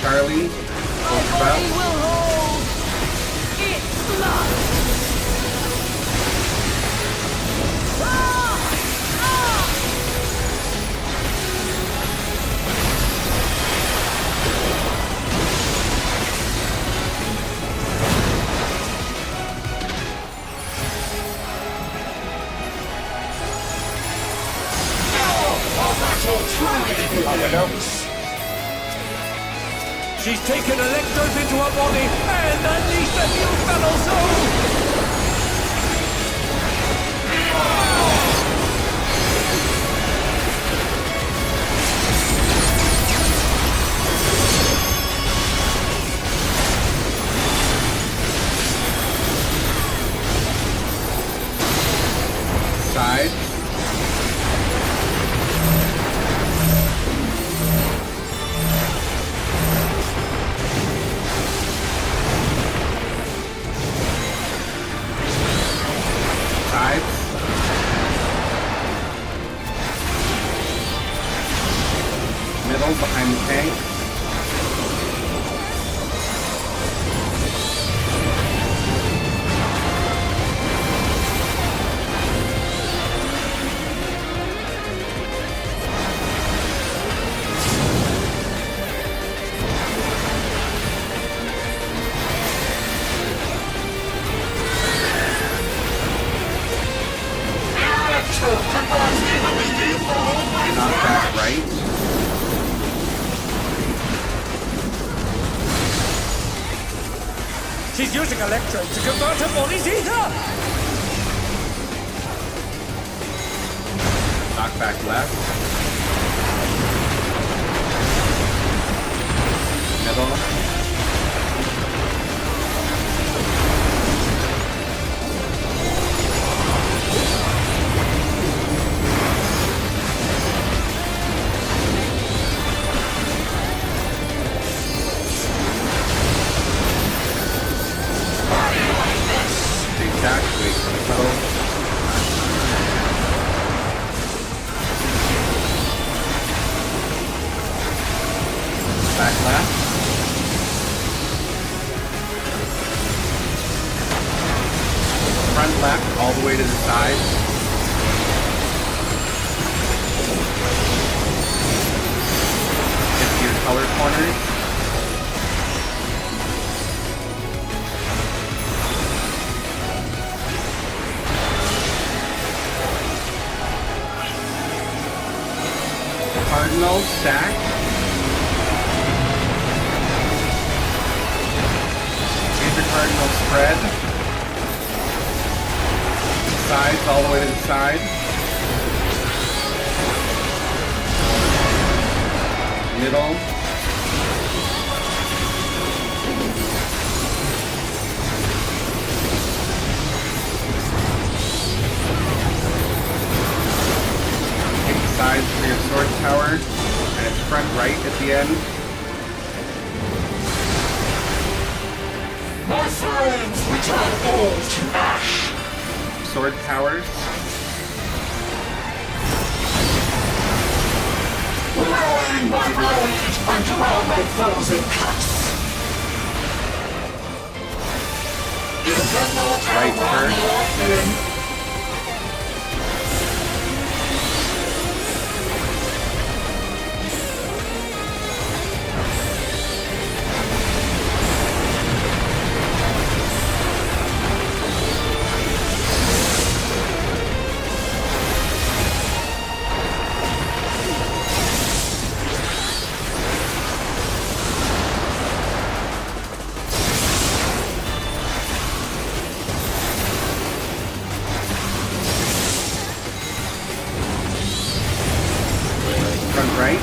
Charlie. Hold up. Will hold its love. She's taken electrodes into her body and unleashed a new fellow soul! Side. Middle behind the tank. Knock back right. She's using electrodes to convert her body's ether! Knock back left. Middle. Exactly. Middle. Back left. Front left, all the way to the side. Get to your color corners. Cardinal stack. Cardinal spread. Sides all the way to the side. Middle. Take the sides for your sword tower, and it's front right at the end. My friends, return all to ash. Sword towers. Roaring my blade until all my foes in cuts. Right first. right.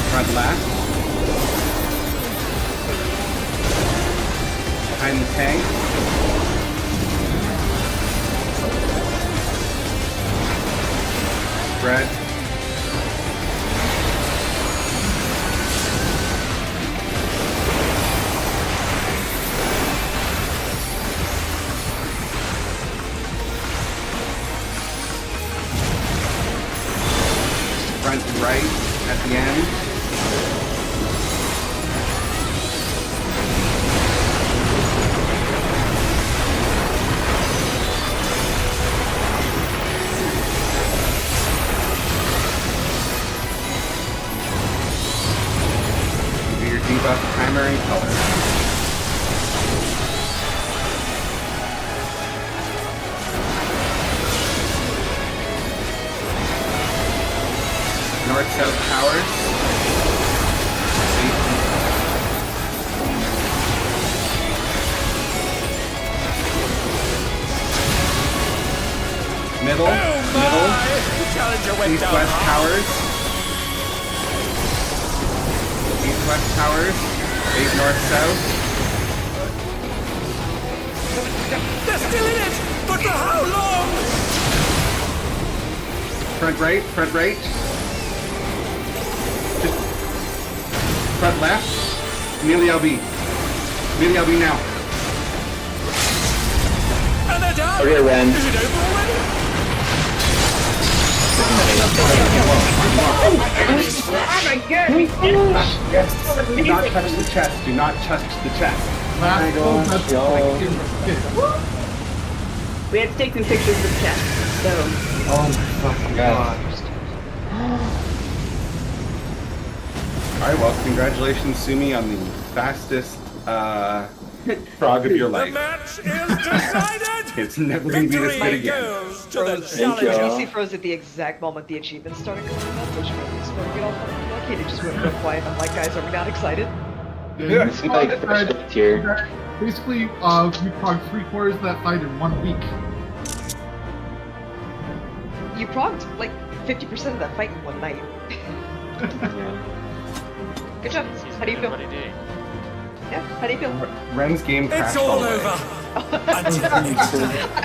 Front left. Behind the tank. Spread. Front and right at the end. Do your debuff primary color. North-south powers. Middle. Middle. East-west powers. East-west powers. 8 north-south. They're still in it! But for how long? Front right. Front right. Just front left. Nearly LB. Nearly LB now. And they're down! Okay, Ren. Is it over already? Do not touch the chest. Do not touch the chest. We had to take some pictures of the chest, so. Oh my fucking god. Alright, well, congratulations, Sumi, on the fastest frog of your The life. match is decided! It's never going to be this good Victory again. goes to the Thank you. challenger. PC froze at the exact moment the achievements started coming up, which made me sort of get all fucking lucky. They just went real quiet. I'm like, guys, are we not excited? This is like the first tier. Basically, we progged 3/4 of that fight in 1 week. You progged like 50% of that fight in one night. Good job. How do you feel? Yeah, how do you feel? Ren's game crashed It's all the way. over. I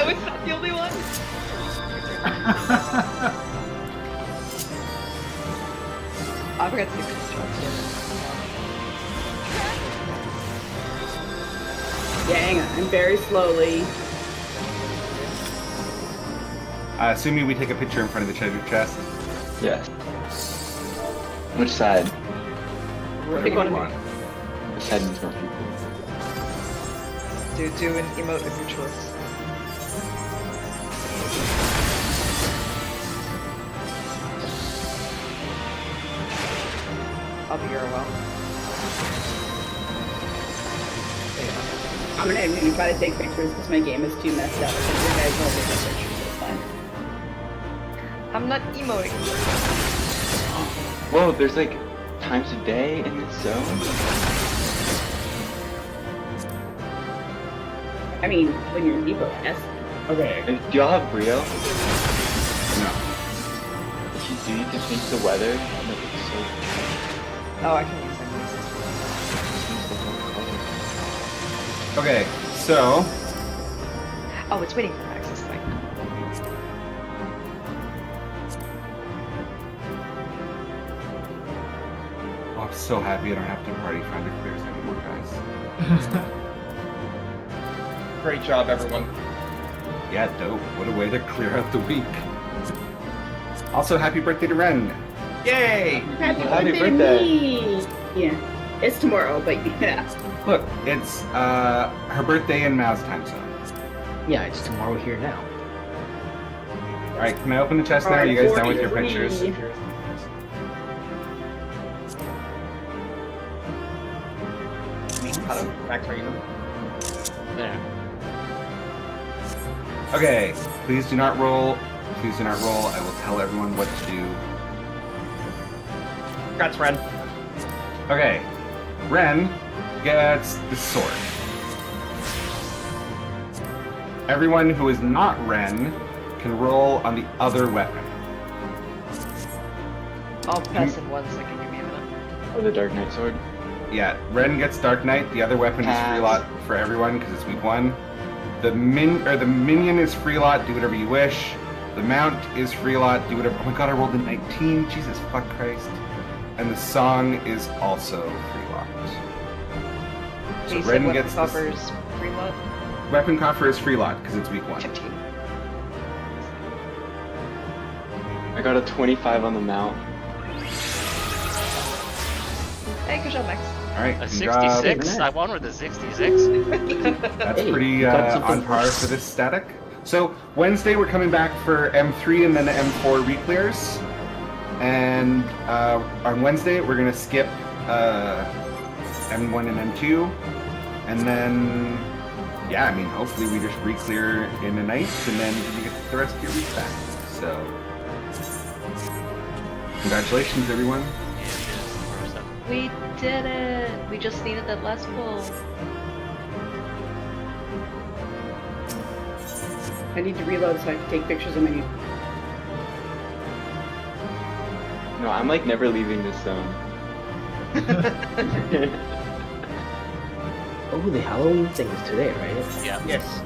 was not the only one. I forgot to do this. Yeah, hang on. I'm very slowly. Sumi, we take a picture in front of the treasure chest. Yes. Which side? Pick one of want. me. Which side needs more people? Do an emote of your choice. I'll be here a while. I'm gonna try to take pictures because my game is too messed up. I think you guys will take pictures. It's fine. I'm not emoting. Whoa, there's like times of day in this zone? I mean, when you're in depot, yes. Okay. And do y'all have Brio? No. If you do, you can change the weather. That looks so Oh, I can use that. Okay, so Oh, it's waiting for Max's thing. oh, I'm so happy I don't have to party find the clears anymore, guys. Great job, everyone. Yeah, dope. What a way to clear out the week. Also, happy birthday to Ren. Yay! Happy Happy birthday to birthday. me! Yeah. It's tomorrow, but yeah. Look, it's her birthday in Mao's time zone. Yeah, it's tomorrow here now. Alright, can I open the chest now? Are you guys done with your pictures? Hello, Max, are you done? There. Okay, please do not roll. Please do not roll. I will tell everyone what to do. Congrats, Ren. Okay, Ren gets the sword. Everyone who is not Ren can roll on the other weapon. I'll pass in 1 second, give me a minute. Oh, the Dark Knight sword. Yeah, Ren gets Dark Knight. The other weapon is free lot for everyone because it's week 1. The minion is free lot. Do whatever you wish. The mount is free lot. Do whatever. Oh my god, I rolled a 19. Jesus fuck Christ. And the song is also free lot. So You said Ren weapon gets coffers free lot? Weapon coffer is free lot because it's week 1. 15. I got a 25 on the mount. Hey, good job, Max. All right, A congrats. 66? I won with a 66. That's Hey, pretty you got something on par for this static. So Wednesday we're coming back for M3 and then the M4 reclears. And on Wednesday we're gonna skip M1 and M2, and then yeah, I mean hopefully we just reclear in a night, and then you get the rest of your week back. So congratulations, everyone. We did it! We just needed that last pull. I need to reload so I can take pictures of my new. No, I'm like never leaving this zone. Oh, the Halloween thing is today, right? Yeah. Yes.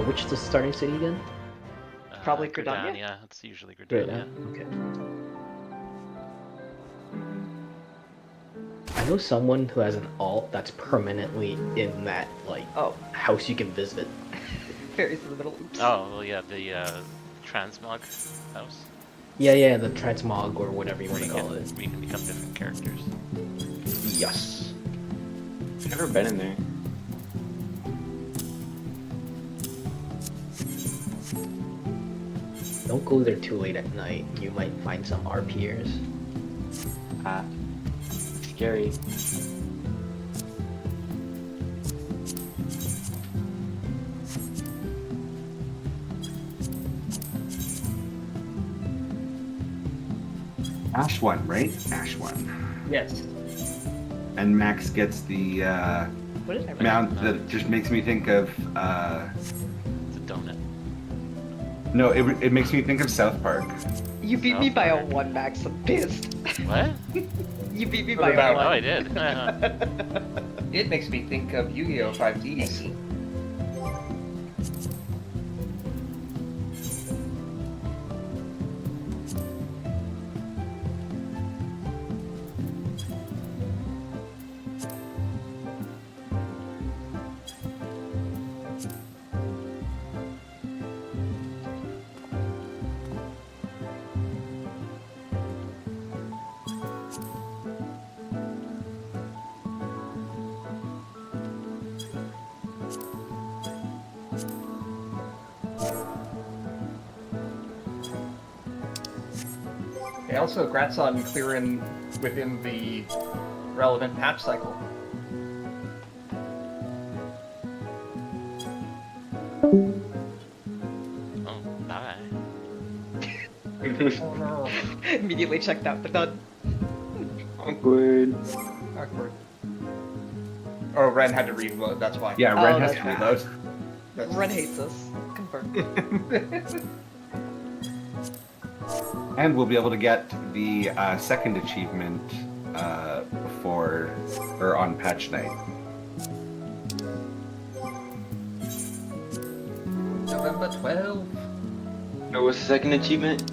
Which is the starting city again? Probably Gridania. Yeah, it's usually Right, Gridania. okay. I know someone who has an alt that's permanently in that like house you can visit. Fairies in the middle. Oops. Oh, well, yeah, the transmog house. Yeah, the transmog or whatever you want to call it. Where you can become different characters. Yes. Never been in there. Don't go there too late at night. You might find some RPers. Ah, scary. Ash 1, right? Ash 1. Yes. And Max gets the What did I write? mount that just makes me think of It's a donut. no, it makes me think of South Park. You beat me by a 1, Max. I'm pissed. What? You beat me What by about- a Oh, 1. I did. It makes me think of Yu-Gi-Oh! 5Ds. And also, congrats on clearing within the relevant patch cycle. Oh, bye. Oh no. Immediately checked out, but done. Awkward. Awkward. Oh, Ren had to reload, that's why. Yeah, Oh, Ren has that's to reload. That's- Ren hates us. Confirmed. And we'll be able to get the second achievement before or on patch night. November 12th. No, what's the second achievement?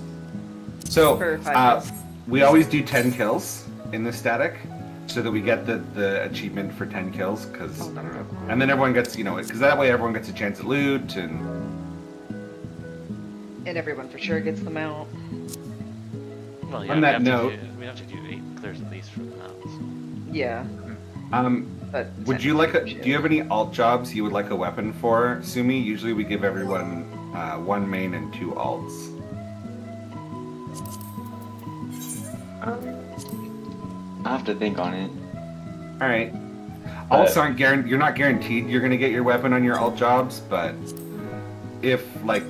So For 5 kills. we always do 10 kills in the static, so that we get the achievement for 10 kills. Because Oh, I don't know, and then everyone gets because that way everyone gets a chance at loot and. And everyone for sure gets the mount. Well, yeah, On that note- we have to do 8 clears at least for the mounts. Yeah. But Would you like do you have any alt jobs you would like a weapon for, Sumi? Usually we give everyone 1 main and 2 alts. I have to think on it. All right. Alts aren't guaranteed. You're not guaranteed you're gonna get your weapon on your alt jobs, but if like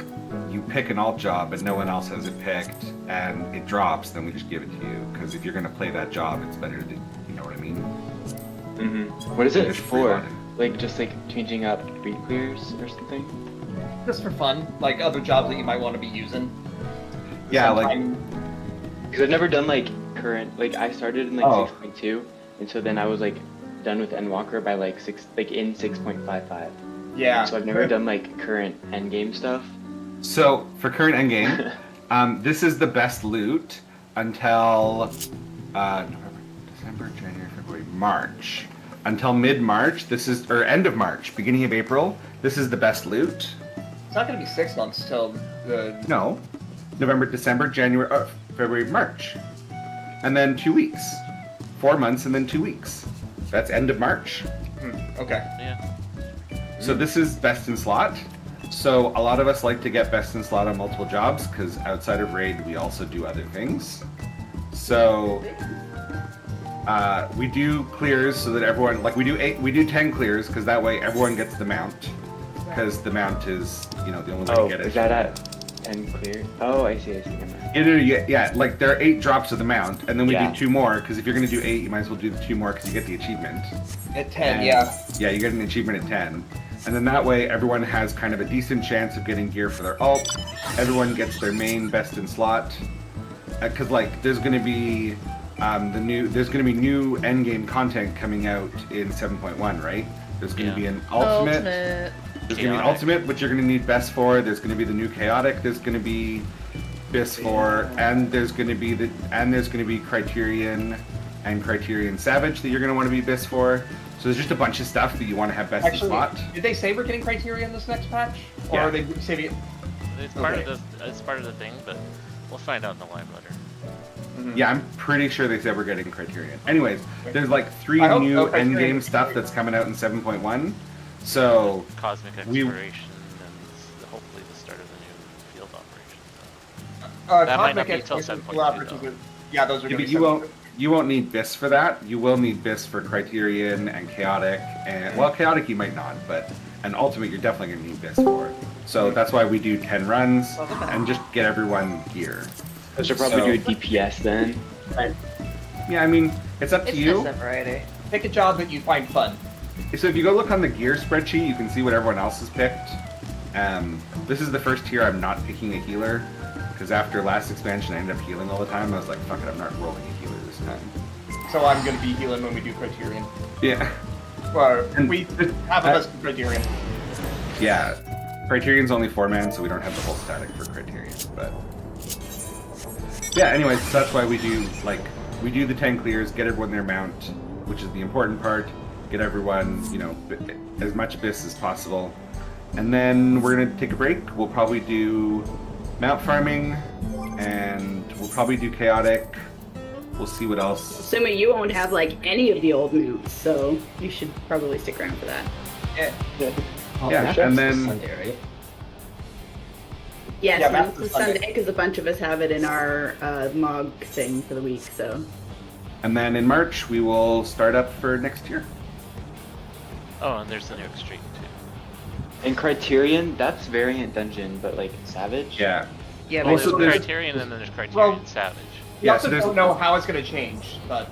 you pick an alt job and no one else has it picked and it drops, then we just give it to you. Because if you're gonna play that job, it's better to, you know what I mean? What is it Just for? reload it. Like just like changing up reclears or something? Just for fun, like other jobs that you might want to be using. Yeah, because I've never done like current. Like I started in like 6.2, and so then I was like done with Endwalker by like in 6.55. Yeah. So I've never done like current endgame stuff. So for current endgame, this is the best loot until November, December, January, February, March. Until mid-March, or end of March, beginning of April, this is the best loot. It's not going to be 6 months till the... No. November, December, January, February, March. And then 2 weeks. 4 months and then 2 weeks. That's end of March. Okay. Yeah. So this is best in slot. So a lot of us like to get best in slot on multiple jobs because outside of raid, we also do other things. So we do clears so that everyone, like we do 10 clears because that way everyone gets the mount. Because the mount is, the only way to get it. Is that at 10 clear? Oh, I see. Yeah, like there are 8 drops of the mount, and then we do 2 more, because if you're going to do 8, you might as well do the 2 more because you get the achievement. At 10, and, Yeah, you get an achievement at 10. And then that way, everyone has kind of a decent chance of getting gear for their ult. Everyone gets their main best in slot. Because, there's going to be new endgame content coming out in 7.1, right? There's going to be an ultimate. There's going to be an ultimate, which you're going to need best for. There's going to be the new chaotic. There's going to be BIS for, and there's going to be Criterion and Criterion Savage that you're going to want to be BIS for. So there's just a bunch of stuff that you want to have best in slot. Did they say we're getting Criterion this next patch, or are they saving it? It's part of the thing, but we'll find out in the live letter. Yeah, I'm pretty sure they said we're getting Criterion. Anyways, there's 3 new endgame stuff that's coming out in 7.1. So Cosmic Exploration and hopefully the start of the new field operation. That might not be until 7.2. Yeah, those are. Yeah, but you won't need BIS for that. You will need BIS for Criterion and Chaotic, and Chaotic you might not, but and Ultimate you're definitely gonna need BIS for. So that's why we do 10 runs and just get everyone gear. I should probably do a DPS then. Yeah, I mean it's up to you. It's variety. Pick a job that you find fun. So if you go look on the gear spreadsheet, you can see what everyone else has picked. This is the first tier I'm not picking a healer, because after last expansion I ended up healing all the time. I was like, fuck it, I'm not rolling a healer this time. So I'm going to be healing when we do Criterion. Yeah. Well, we have a best Criterion. Yeah. Criterion's only 4-man, so we don't have the whole static for Criterion, but... Yeah, anyways, so that's why we do, we do the 10 clears, get everyone their mount, which is the important part. Get everyone, as much BIS as possible. And then we're going to take a break. We'll probably do mount farming, and we'll probably do chaotic. We'll see what else. Assuming you won't have, any of the old moves, so you should probably stick around for that. Yeah, and then... Sunday, right? Yes, it's Sunday, because a bunch of us have it in our MOG thing for the week, so... And then in March, we will start up for next year. Oh, and there's the new extreme too. And Criterion, that's variant dungeon, but Savage? Yeah. Yeah, Well, Also, there's there's- Criterion and then there's Criterion Savage. We also don't know how it's going to change, but...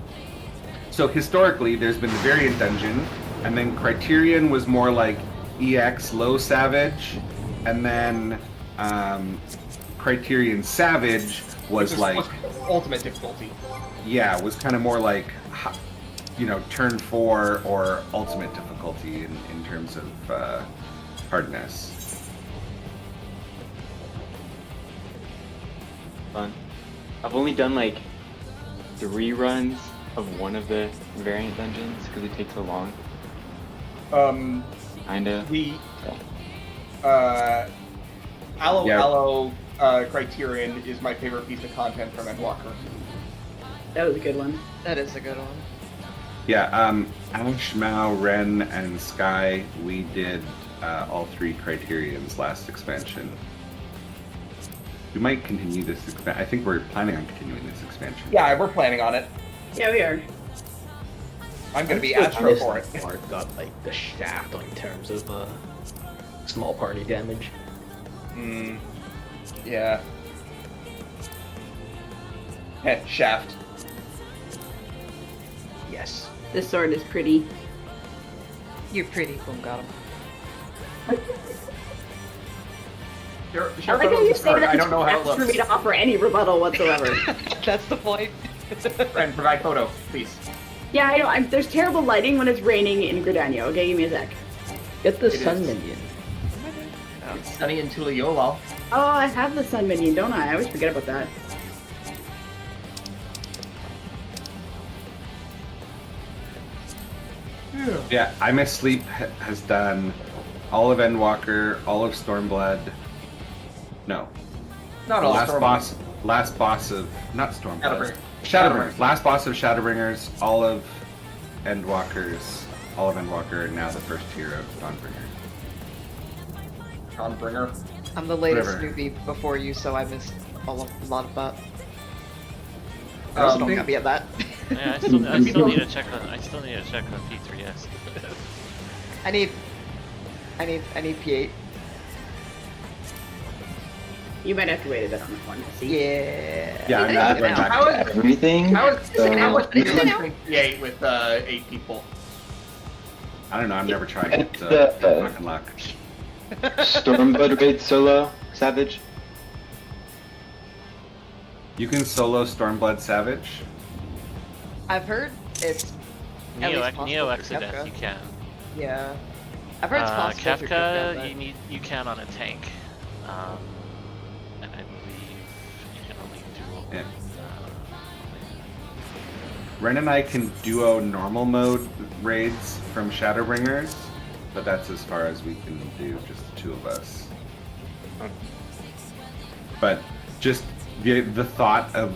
So historically, there's been the variant dungeon, and then Criterion was more like EX low Savage, and then Criterion Savage was like... ultimate difficulty. Yeah, was kind of more like, turn 4 or ultimate difficulty in terms of hardness. Fun. I've only done 3 runs of one of the variant dungeons because it takes so long. Kinda. Aloe Criterion is my favorite piece of content from Endwalker. That was a good one. That is a good one. Yeah, Ash, Mao, Ren, and Sky, we did all 3 Criterions last expansion. We might continue this expansion. I think we're planning on continuing this expansion. Yeah, we're planning on it. Yeah, we are. I'm going to be Astro for it. Mark got the shaft in terms of small party damage. Yeah. Shaft. Yes. This sword is pretty. You're pretty, boom, got him. I like how you say that I don't know how it for me looks. to offer any rebuttal whatsoever. That's the point. And provide photo, please. Yeah, I know. There's terrible lighting when it's raining in Gridania. Okay, give me a sec. Get the It sun is. minion. It's sunny in Tuliyola. Oh, I have the sun minion, don't I? I always forget about that. Yeah, I'm Asleep has done all of Endwalker, all of Stormblood. No. Not all Last boss of not Stormblood. Shadowbringers. Shadowbringers. Last boss of Shadowbringers, all of Endwalkers, all of Endwalker, and now the first tier of Dawnbringer. Dawnbringer. I'm the latest Whatever. newbie before you, so I missed a lot of that. Um, Don't get me at that. Yeah, I still need to check on P3S. I need P8. You might have to wait a bit on that one. See? Yeah. Yeah, I'm not going back How to is that. Everything. how is now. 28 with 8 people? I don't know, I'm never trying It's to the- fucking luck. Stormblood raid solo Savage. You can solo Stormblood Savage. I've heard it's at least possible Neo for Exodus, Kefka. you can. Yeah. I've heard it's possible for Kefka, Kefka, you can on a tank. And I believe you can only duel. Yeah. Ren and I can duo normal mode raids from Shadowbringers, but that's as far as we can do, just the two of us. But just the thought of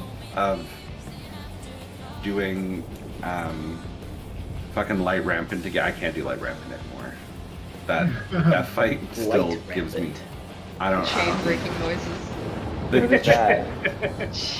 doing fucking light rampant together, I can't do light rampant anymore. That fight still Light gives me. rampant. I don't Chain know. breaking noises. The, Look at that.